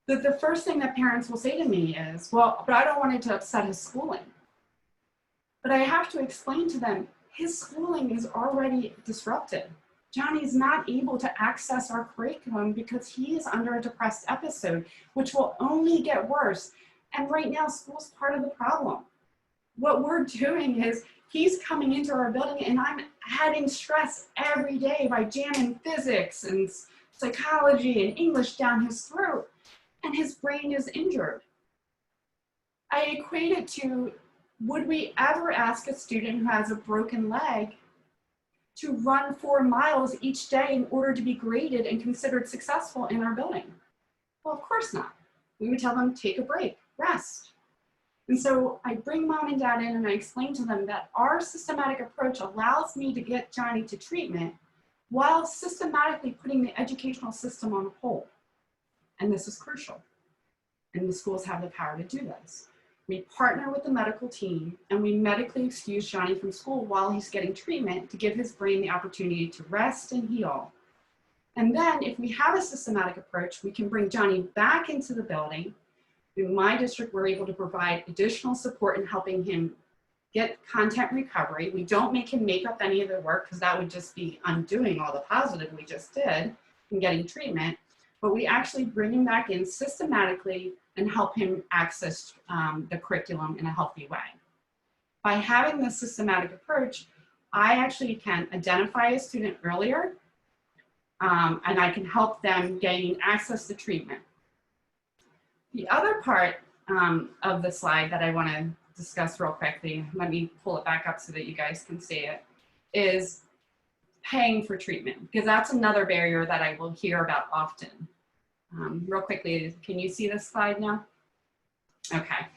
The first thing that parents will say to me is, well, but I don't want it to upset his schooling. But I have to explain to them, his schooling is already disrupted. Johnny's not able to access our curriculum because he is under a depressed episode, which will only get worse. And right now, school's part of the problem. What we're doing is he's coming into our building and I'm adding stress every day by jamming physics and psychology and English down his throat, and his brain is injured. I equate it to, would we ever ask a student who has a broken leg to run 4 miles each day in order to be graded and considered successful in our building? Well, of course not. We would tell them, take a break, rest. And so I bring mom and dad in and I explain to them that our systematic approach allows me to get Johnny to treatment while systematically putting the educational system on hold. And this is crucial. And the schools have the power to do this. We partner with the medical team and we medically excuse Johnny from school while he's getting treatment to give his brain the opportunity to rest and heal. And then if we have a systematic approach, we can bring Johnny back into the building. In my district, we're able to provide additional support in helping him get content recovery. We don't make him make up any of the work because that would just be undoing all the positive we just did in getting treatment. But we actually bring him back in systematically and help him access the curriculum in a healthy way. By having this systematic approach, I actually can identify a student earlier and I can help them gain access to treatment. The other part of the slide that I want to discuss real quickly, let me pull it back up so that you guys can see it, is paying for treatment, because that's another barrier that I will hear about often. Real quickly, can you see this slide now? Okay,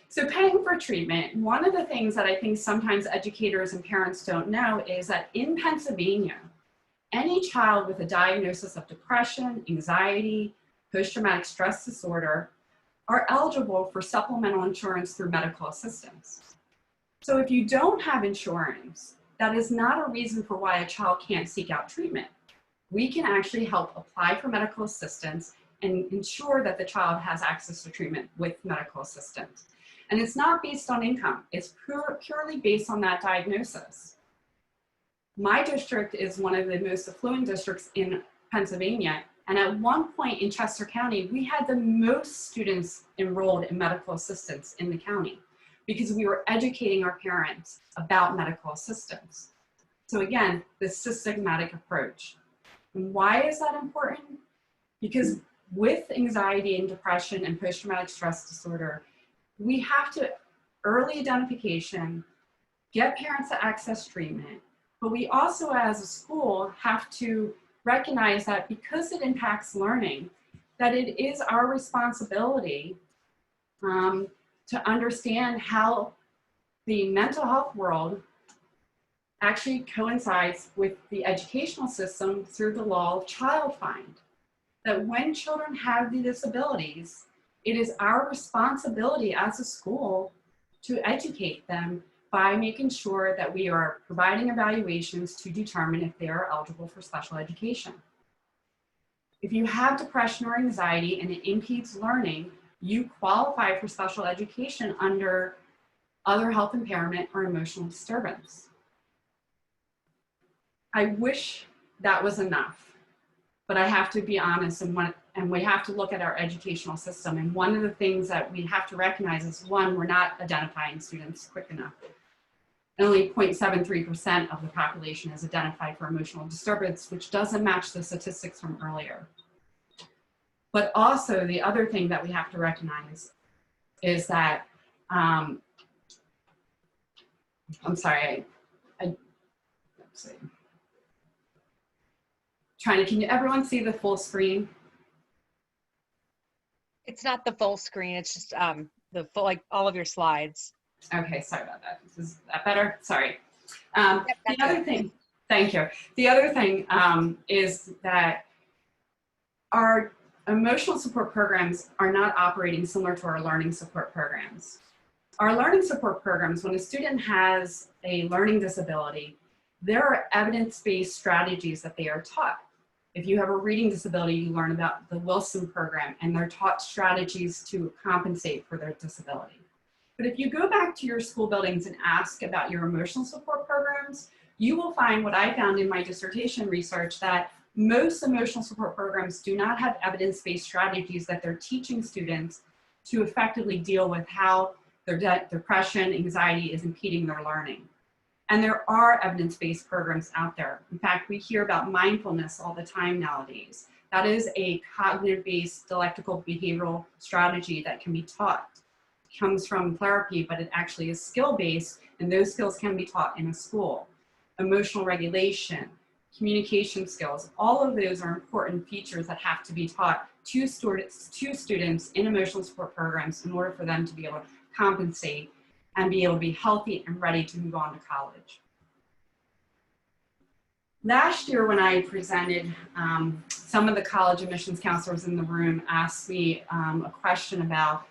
so paying for treatment, one of the things that I think sometimes educators and parents don't know is that in Pennsylvania, any child with a diagnosis of depression, anxiety, post-traumatic stress disorder are eligible for supplemental insurance through medical assistance. So if you don't have insurance, that is not a reason for why a child can't seek out treatment. We can actually help apply for medical assistance and ensure that the child has access to treatment with medical assistance. And it's not based on income, it's purely based on that diagnosis. My district is one of the most affluent districts in Pennsylvania. And at one point in Chester County, we had the most students enrolled in medical assistance in the county because we were educating our parents about medical assistance. So again, the systematic approach. And why is that important? Because with anxiety and depression and post-traumatic stress disorder, we have to early identification, get parents to access treatment, but we also as a school have to recognize that because it impacts learning, that it is our responsibility to understand how the mental health world actually coincides with the educational system through the law of child find. That when children have the disabilities, it is our responsibility as a school to educate them by making sure that we are providing evaluations to determine if they are eligible for special education. If you have depression or anxiety and it impedes learning, you qualify for special education under other health impairment or emotional disturbance. I wish that was enough, but I have to be honest, and we have to look at our educational system. And one of the things that we have to recognize is, one, we're not identifying students quick enough. Only 0.73% of the population is identified for emotional disturbance, which doesn't match the statistics from earlier. But also the other thing that we have to recognize is that, I'm sorry, let's see. Can everyone see the full screen? It's not the full screen, it's just the full, like all of your slides. Okay, sorry about that. Is that better? Sorry. Yep, the other thing, thank you. The other thing is that our emotional support programs are not operating similar to our learning support programs. Our learning support programs, when a student has a learning disability, there are evidence-based strategies that they are taught. If you have a reading disability, you learn about the Wilson program, and they're taught strategies to compensate for their disability. But if you go back to your school buildings and ask about your emotional support programs, you will find what I found in my dissertation research, that most emotional support programs do not have evidence-based strategies that they're teaching students to effectively deal with how their depression, anxiety is impeding their learning. And there are evidence-based programs out there. In fact, we hear about mindfulness all the time nowadays. That is a cognitive-based dialectical behavioral strategy that can be taught. It comes from therapy, but it actually is skill-based, and those skills can be taught in a school. Emotional regulation, communication skills, all of those are important features that have to be taught to students in emotional support programs in order for them to be able to compensate and be able to be healthy and ready to move on to college. Last year when I presented, some of the college admissions counselors in the room asked me a question about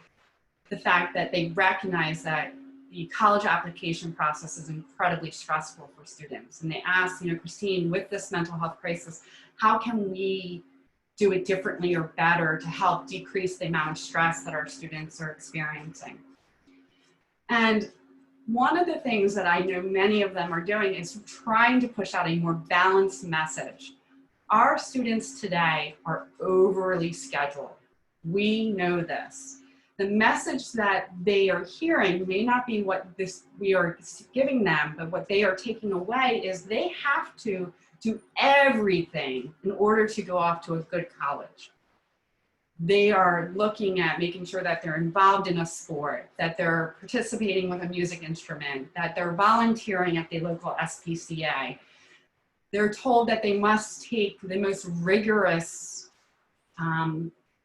the fact that they recognize that the college application process is incredibly stressful for students. And they asked, Christine, with this mental health crisis, how can we do it differently or better to help decrease the amount of stress that our students are experiencing? And one of the things that I know many of them are doing is trying to push out a more balanced message. Our students today are overly scheduled. We know this. The message that they are hearing may not be what we are giving them, but what they are taking away is they have to do everything in order to go off to a good college. They are looking at making sure that they're involved in a sport, that they're participating with a music instrument, that they're volunteering at the local SPCA. They're told that they must take the most rigorous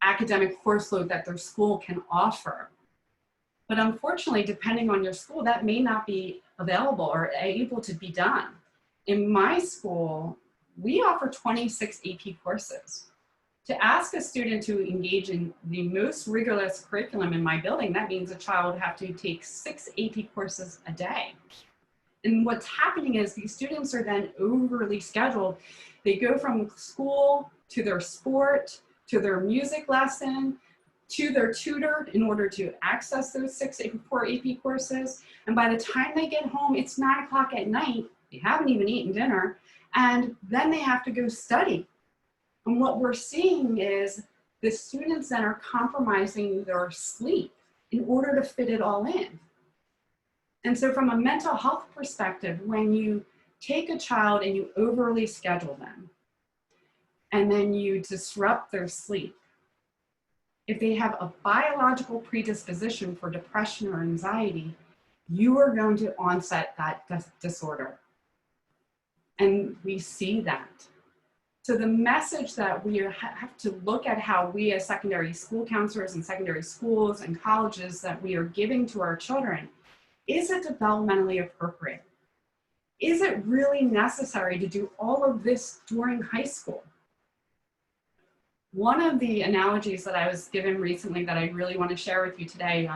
academic course load that their school can offer. But unfortunately, depending on your school, that may not be available or able to be done. In my school, we offer 26 AP courses. To ask a student to engage in the most rigorous curriculum in my building, that means a child would have to take 6 AP courses a day. And what's happening is these students are then overly scheduled. They go from school to their sport, to their music lesson, to their tutor in order to access those 4 AP courses. And by the time they get home, it's 9 o'clock at night. They haven't even eaten dinner. And then they have to go study. And what we're seeing is the students then are compromising their sleep in order to fit it all in. And so from a mental health perspective, when you take a child and you overly schedule them, and then you disrupt their sleep, if they have a biological predisposition for depression or anxiety, you are going to onset that disorder. And we see that. So the message that we have to look at how we as secondary school counselors and secondary schools and colleges that we are giving to our children, is it developmentally appropriate? is it really necessary to do all of this during high school? One of the analogies that I was given recently that I really want to share with you today,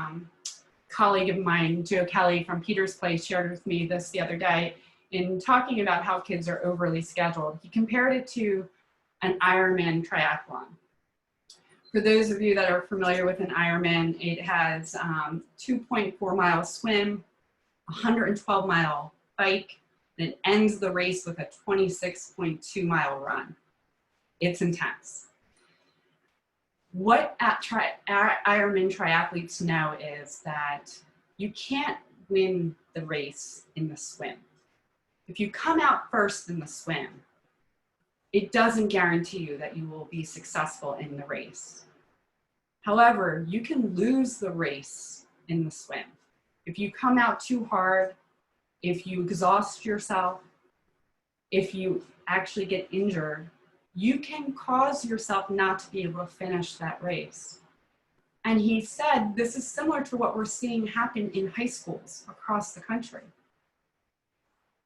colleague of mine, Joe Kelly from Peter's Place, shared with me this the other day in talking about how kids are overly scheduled. He compared it to an Ironman triathlon. For those of you that are familiar with an Ironman, it has 2.4 mile swim, 112 mile bike, and it ends the race with a 26.2 mile run. It's intense. What Ironman triathletes know is that you can't win the race in the swim. If you come out first in the swim, it doesn't guarantee you that you will be successful in the race. However, you can lose the race in the swim. If you come out too hard, if you exhaust yourself, if you actually get injured, you can cause yourself not to be able to finish that race. And he said, this is similar to what we're seeing happen in high schools across the country.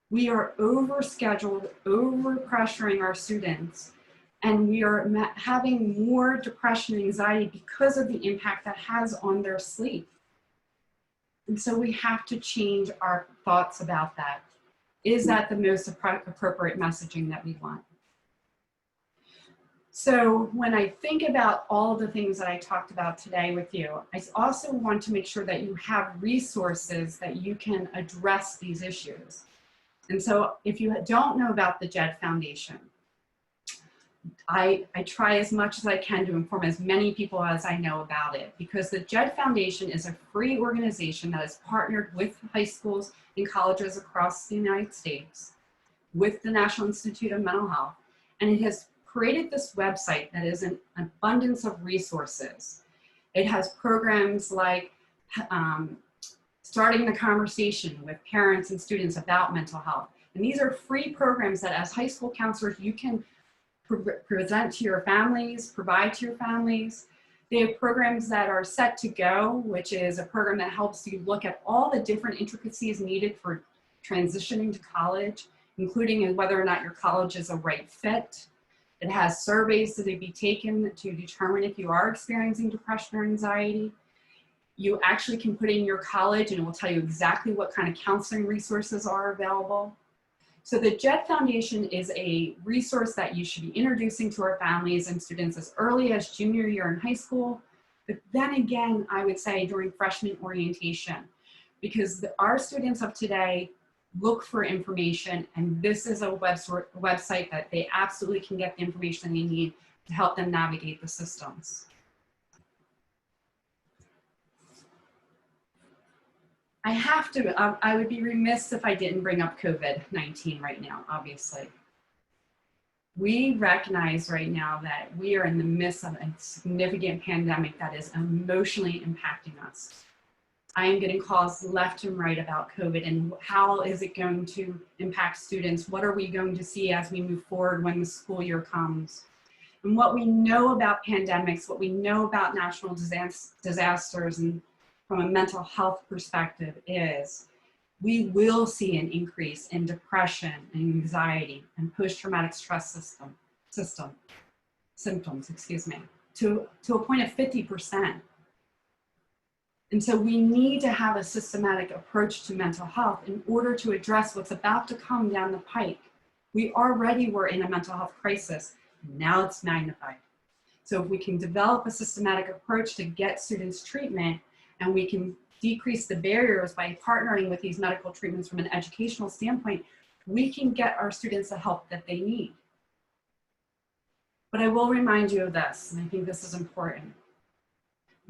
We are overscheduled, over-pressuring our students, and we are having more depression and anxiety because of the impact that has on their sleep. And so we have to change our thoughts about that. Is that the most appropriate messaging that we want? So when I think about all the things that I talked about today with you, I also want to make sure that you have resources that you can address these issues. And so if you don't know about the JED Foundation, I try as much as I can to inform as many people as I know about it, because the JED Foundation is a free organization that is partnered with high schools and colleges across the United States, with the National Institute of Mental Health, and it has created this website that is an abundance of resources. It has programs like starting the conversation with parents and students about mental health. And these are free programs that as high school counselors, you can present to your families, provide to your families. They have programs that are Set to Go, which is a program that helps you look at all the different intricacies needed for transitioning to college, including whether or not your college is a right fit. It has surveys to be taken to determine if you are experiencing depression or anxiety. You actually can put in your college and it will tell you exactly what kind of counseling resources are available. So the JED Foundation is a resource that you should be introducing to our families and students as early as junior year in high school. But then again, I would say during freshman orientation, because our students of today look for information, and this is a website that they absolutely can get the information they need to help them navigate the systems. I have to, I would be remiss if I didn't bring up COVID-19 right now, obviously. We recognize right now that we are in the midst of a significant pandemic that is emotionally impacting us. I am getting calls left and right about COVID and how is it going to impact students? What are we going to see as we move forward when the school year comes? And what we know about pandemics, what we know about national disasters and from a mental health perspective is we will see an increase in depression and anxiety and post-traumatic stress symptoms, to a point of 50%. And so we need to have a systematic approach to mental health in order to address what's about to come down the pike. We already were in a mental health crisis. Now it's magnified. So if we can develop a systematic approach to get students treatment, and we can decrease the barriers by partnering with these medical treatments from an educational standpoint, we can get our students the help that they need. But I will remind you of this, and I think this is important.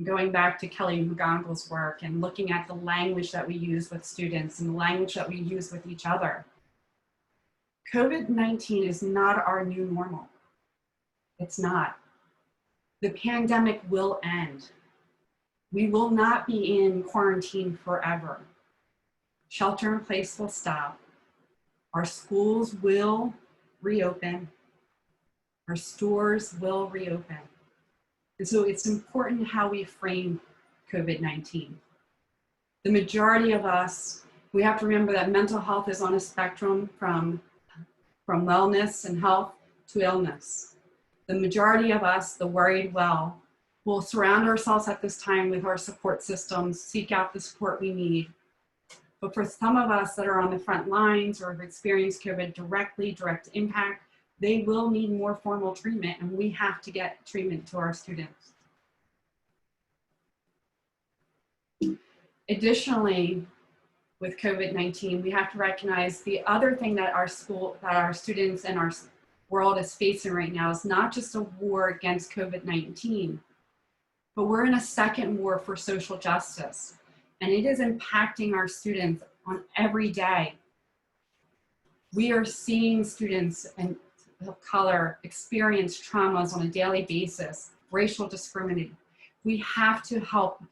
Going back to Kelly McGonigal's work and looking at the language that we use with students and the language that we use with each other. COVID-19 is not our new normal. It's not. The pandemic will end. We will not be in quarantine forever. Shelter in place will stop. Our schools will reopen. Our stores will reopen. And so it's important how we frame COVID-19. The majority of us We have to remember that mental health is on a spectrum from wellness and health to illness. The majority of us, the worried well, will surround ourselves at this time with our support systems, seek out the support we need. But for some of us that are on the front lines or have experienced COVID direct impact, they will need more formal treatment, and we have to get treatment to our students. Additionally, with COVID-19, we have to recognize the other thing that our students and our world is facing right now is not just a war against COVID-19, but we're in a second war for social justice, and it is impacting our students on every day. We are seeing students of color experience traumas on a daily basis, racial discrimination. We have to help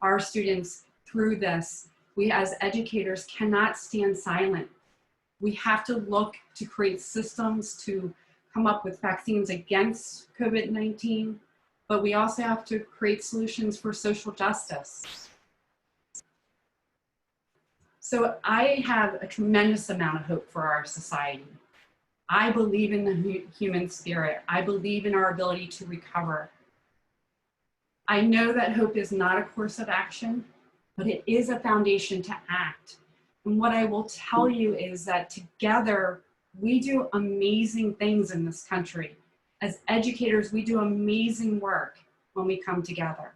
our students through this. We as educators cannot stand silent. We have to look to create systems to come up with vaccines against COVID-19, but we also have to create solutions for social justice. So I have a tremendous amount of hope for our society. I believe in the human spirit. I believe in our ability to recover. I know that hope is not a course of action, but it is a foundation to act. And what I will tell you is that together, we do amazing things in this country. As educators, we do amazing work when we come together.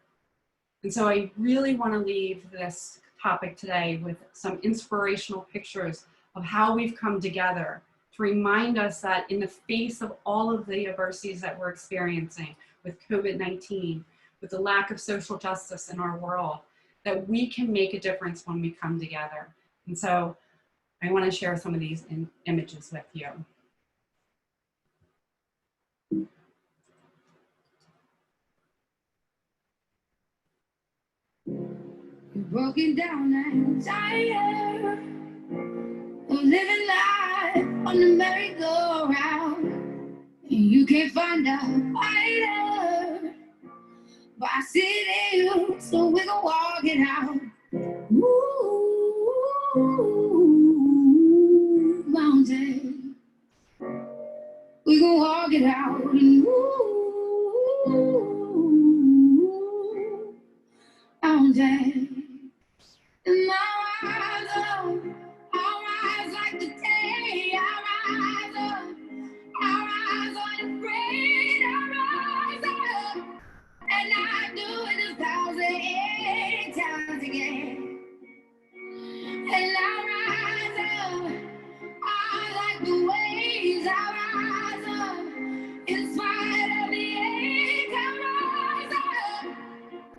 And so I really want to leave this topic today with some inspirational pictures of how we've come together to remind us that in the face of all of the adversities that we're experiencing with COVID-19, with the lack of social justice in our world, that we can make a difference when we come together. And so I want to share some of these images with you. You're broken down and tired of living life on the merry-go-round, and you can't find a fighter, but I see it in you, so we gon' walk it out. Ooh, mountain, we gon' walk it out. And ooh, mountain, and I'll rise like the day. I'll rise unafraid. I'll rise up, and I do it 1,000 times again. And I'll rise up, I like the waves. I'll rise up, in spite of the ache. I'll rise up,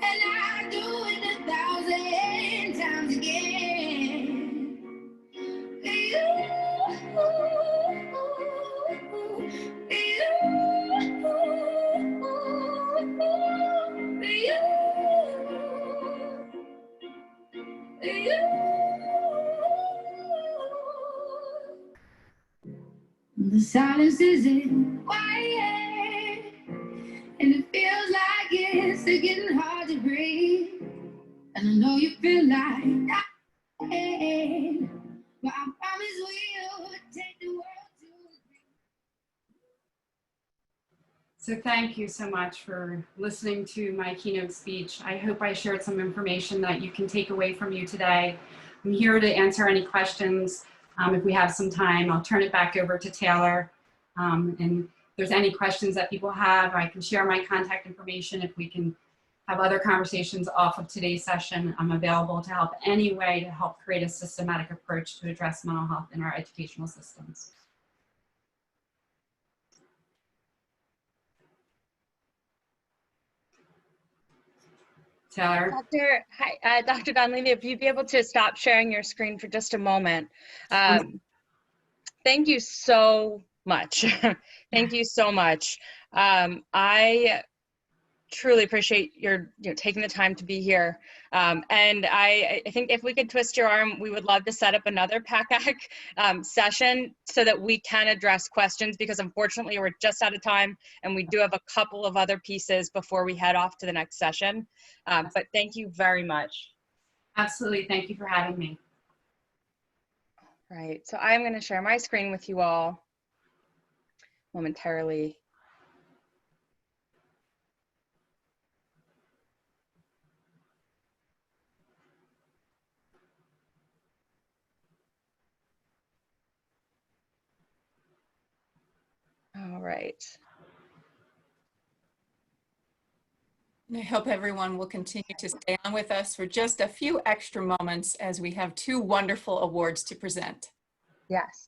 and I do it 1,000 times again. The silence isn't quiet, and it feels like it's getting hard to breathe. And I know you feel like dying, but I promise we'll take the world to agree. So thank you so much for listening to my keynote speech. I hope I shared some information that you can take away from you today. I'm here to answer any questions. If we have some time, I'll turn it back over to Taylor. And if there's any questions that people have, I can share my contact information. If we can have other conversations off of today's session, I'm available to help any way to help create a systematic approach to address mental health in our educational systems. Taylor? Dr. Donlevy, if you'd be able to stop sharing your screen for just a moment. Thank you so much. Thank you so much. I truly appreciate your taking the time to be here. And I think if we could twist your arm, we would love to set up another PACAC session so that we can address questions, because unfortunately we're just out of time and we do have a couple of other pieces before we head off to the next session. But thank you very much. Absolutely, thank you for having me. Right, so I'm going to share my screen with you all momentarily. All right. And I hope everyone will continue to stay on with us for just a few extra moments as we have two wonderful awards to present. Yes.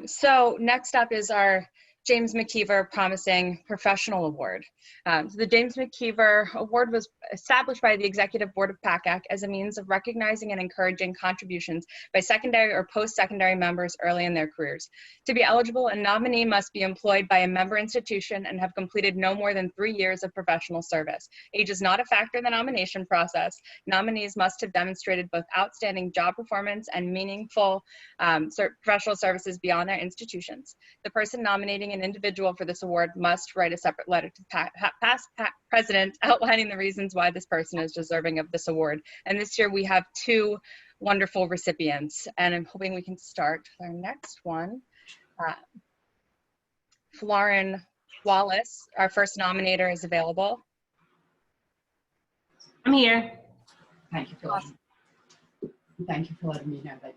So next up is our James McKeever Promising Professional Award. So the James McKeever Award was established by the Executive Board of PACAC as a means of recognizing and encouraging contributions by secondary or post-secondary members early in their careers. To be eligible, a nominee must be employed by a member institution and have completed no more than 3 years of professional service. Age is not a factor in the nomination process. Nominees must have demonstrated both outstanding job performance and meaningful professional services beyond their institutions. The person nominating an individual for this award must write a separate letter to past president outlining the reasons why this person is deserving of this award. And this year we have two wonderful recipients, and I'm hoping we can start with our next one. Lauren Wallace, our first nominator, is available. I'm here. Thank you for letting, thank you for letting me know that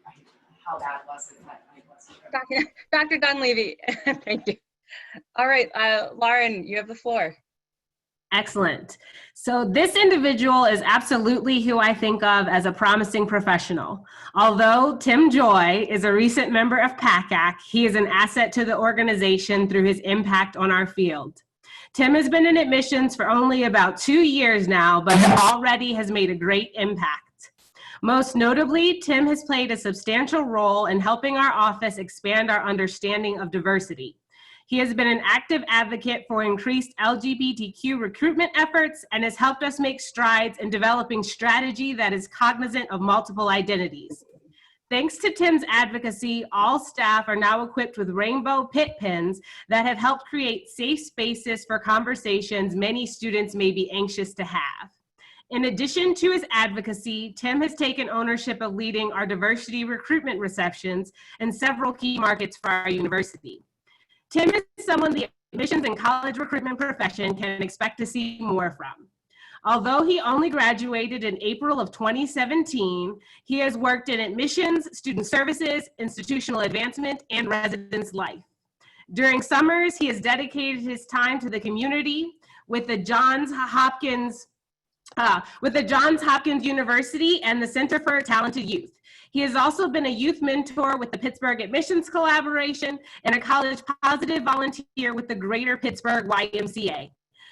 how bad was it that I wasn't. Dr. Dunleavy, thank you. All right, Lauren, you have the floor. Excellent. So this individual is absolutely who I think of as a promising professional. Although Tim Joy is a recent member of PACAC, he is an asset to the organization through his impact on our field. Tim has been in admissions for only about 2 years now, but already has made a great impact. Most notably, Tim has played a substantial role in helping our office expand our understanding of diversity. He has been an active advocate for increased LGBTQ recruitment efforts and has helped us make strides in developing strategy that is cognizant of multiple identities. Thanks to Tim's advocacy, all staff are now equipped with rainbow pit pins that have helped create safe spaces for conversations many students may be anxious to have. In addition to his advocacy, Tim has taken ownership of leading our diversity recruitment receptions in several key markets for our university. Tim is someone the admissions and college recruitment profession can expect to see more from. Although he only graduated in April of 2017, he has worked in admissions, student services, institutional advancement, and residence life. During summers, he has dedicated his time to the community with the Johns Hopkins University and the Center for Talented Youth. He has also been a youth mentor with the Pittsburgh Admissions Collaboration and a college positive volunteer with the Greater Pittsburgh YMCA.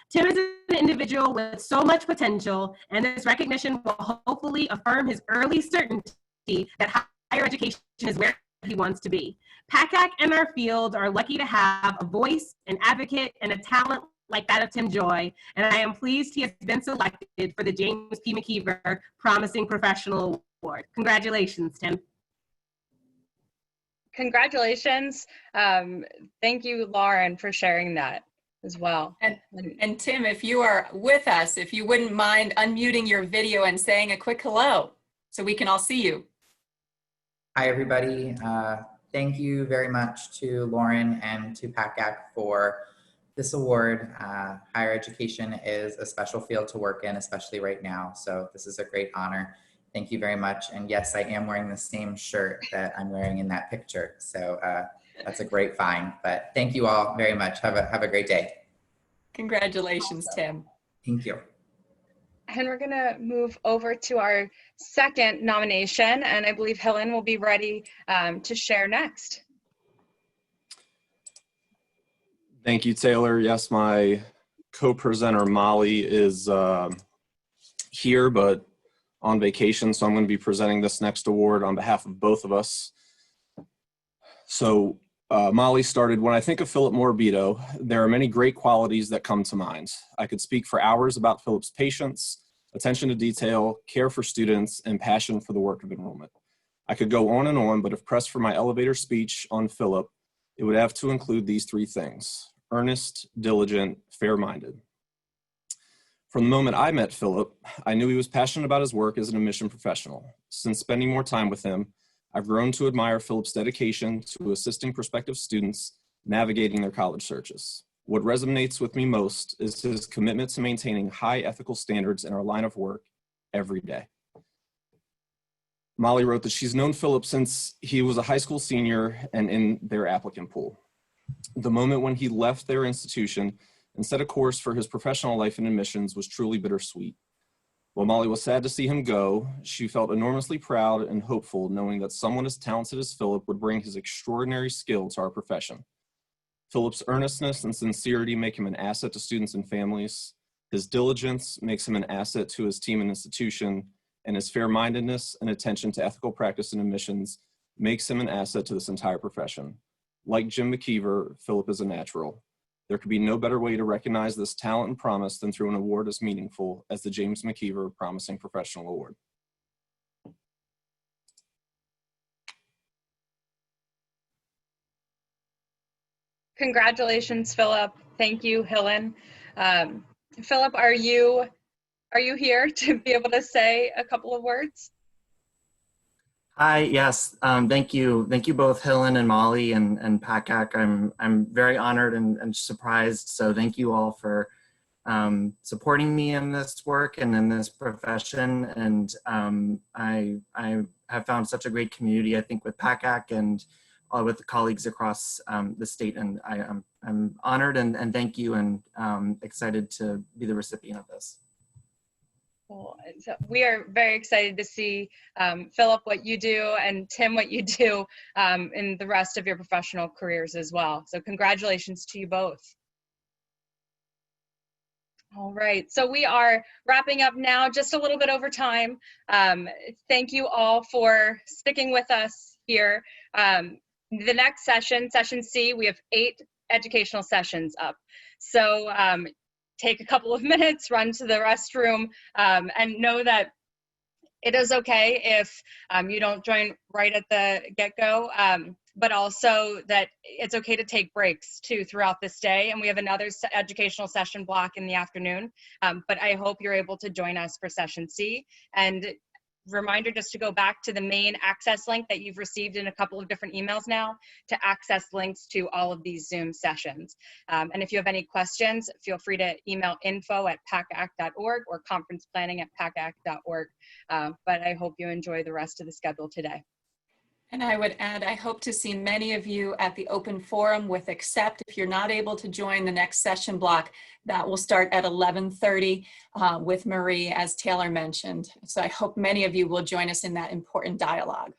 Tim is an individual with so much potential, and this recognition will hopefully affirm his early certainty that higher education is where he wants to be. PACAC and our field are lucky to have a voice, an advocate, and a talent like that of Tim Joy, and I am pleased he has been selected for the James P. McKeever Promising Professional Award. Congratulations, Tim. Congratulations. Thank you, Lauren, for sharing that as well. And Tim, if you are with us, if you wouldn't mind unmuting your video and saying a quick hello so we can all see you. Hi, everybody. Thank you very much to Lauren and to PACAC for this award. Higher education is a special field to work in, especially right now. So this is a great honor. Thank you very much. And yes, I am wearing the same shirt that I'm wearing in that picture. So that's a great find. But thank you all very much. Have a great day. Congratulations, Tim. Thank you. And we're gonna move over to our second nomination, and I believe Helen will be ready to share next. Thank you, Taylor. Yes, my co-presenter Molly is here, but on vacation, so I'm going to be presenting this next award on behalf of both of us. So Molly started, when I think of Philip Morbido, there are many great qualities that come to mind. I could speak for hours about Philip's patience, attention to detail, care for students, and passion for the work of enrollment. I could go on and on, but if pressed for my elevator speech on Philip, it would have to include these three things: earnest, diligent, fair-minded. From the moment I met Philip, I knew he was passionate about his work as an admission professional. Since spending more time with him, I've grown to admire Philip's dedication to assisting prospective students navigating their college searches. What resonates with me most is his commitment to maintaining high ethical standards in our line of work every day. Molly wrote that she's known Philip since he was a high school senior and in their applicant pool. The moment when he left their institution and set a course for his professional life in admissions was truly bittersweet. While Molly was sad to see him go, she felt enormously proud and hopeful knowing that someone as talented as Philip would bring his extraordinary skill to our profession. Philip's earnestness and sincerity make him an asset to students and families. His diligence makes him an asset to his team and institution, and his fair-mindedness and attention to ethical practice and admissions makes him an asset to this entire profession. Like Jim McKeever, Philip is a natural. There could be no better way to recognize this talent and promise than through an award as meaningful as the James McKeever Promising Professional Award. Congratulations, Philip. Thank you, Helen. Philip, are you here to be able to say a couple of words? Hi, yes, thank you. Thank you both, Helen and Molly and PACAC. I'm very honored and surprised. So thank you all for supporting me in this work and in this profession. And I have found such a great community, I think, with PACAC and with the colleagues across the state. And I'm honored and thank you and excited to be the recipient of this. Cool. So we are very excited to see, Philip, what you do, and Tim, what you do in the rest of your professional careers as well. So congratulations to you both. All right, so we are wrapping up now, just a little bit over time. Thank you all for sticking with us here. The next session, session C, we have 8 educational sessions up. So take a couple of minutes, run to the restroom, and know that it is okay if you don't join right at the get-go, but also that it's okay to take breaks too throughout this day. And we have another educational session block in the afternoon, but I hope you're able to join us for session C. And reminder just to go back to the main access link that you've received in a couple of different emails now to access links to all of these Zoom sessions. And if you have any questions, feel free to email info@pacac.org or conferenceplanning@pacac.org. But I hope you enjoy the rest of the schedule today. And I would add, I hope to see many of you at the open forum with Accept. If you're not able to join the next session block, that will start at 11:30 with Marie, as Taylor mentioned. So I hope many of you will join us in that important dialogue.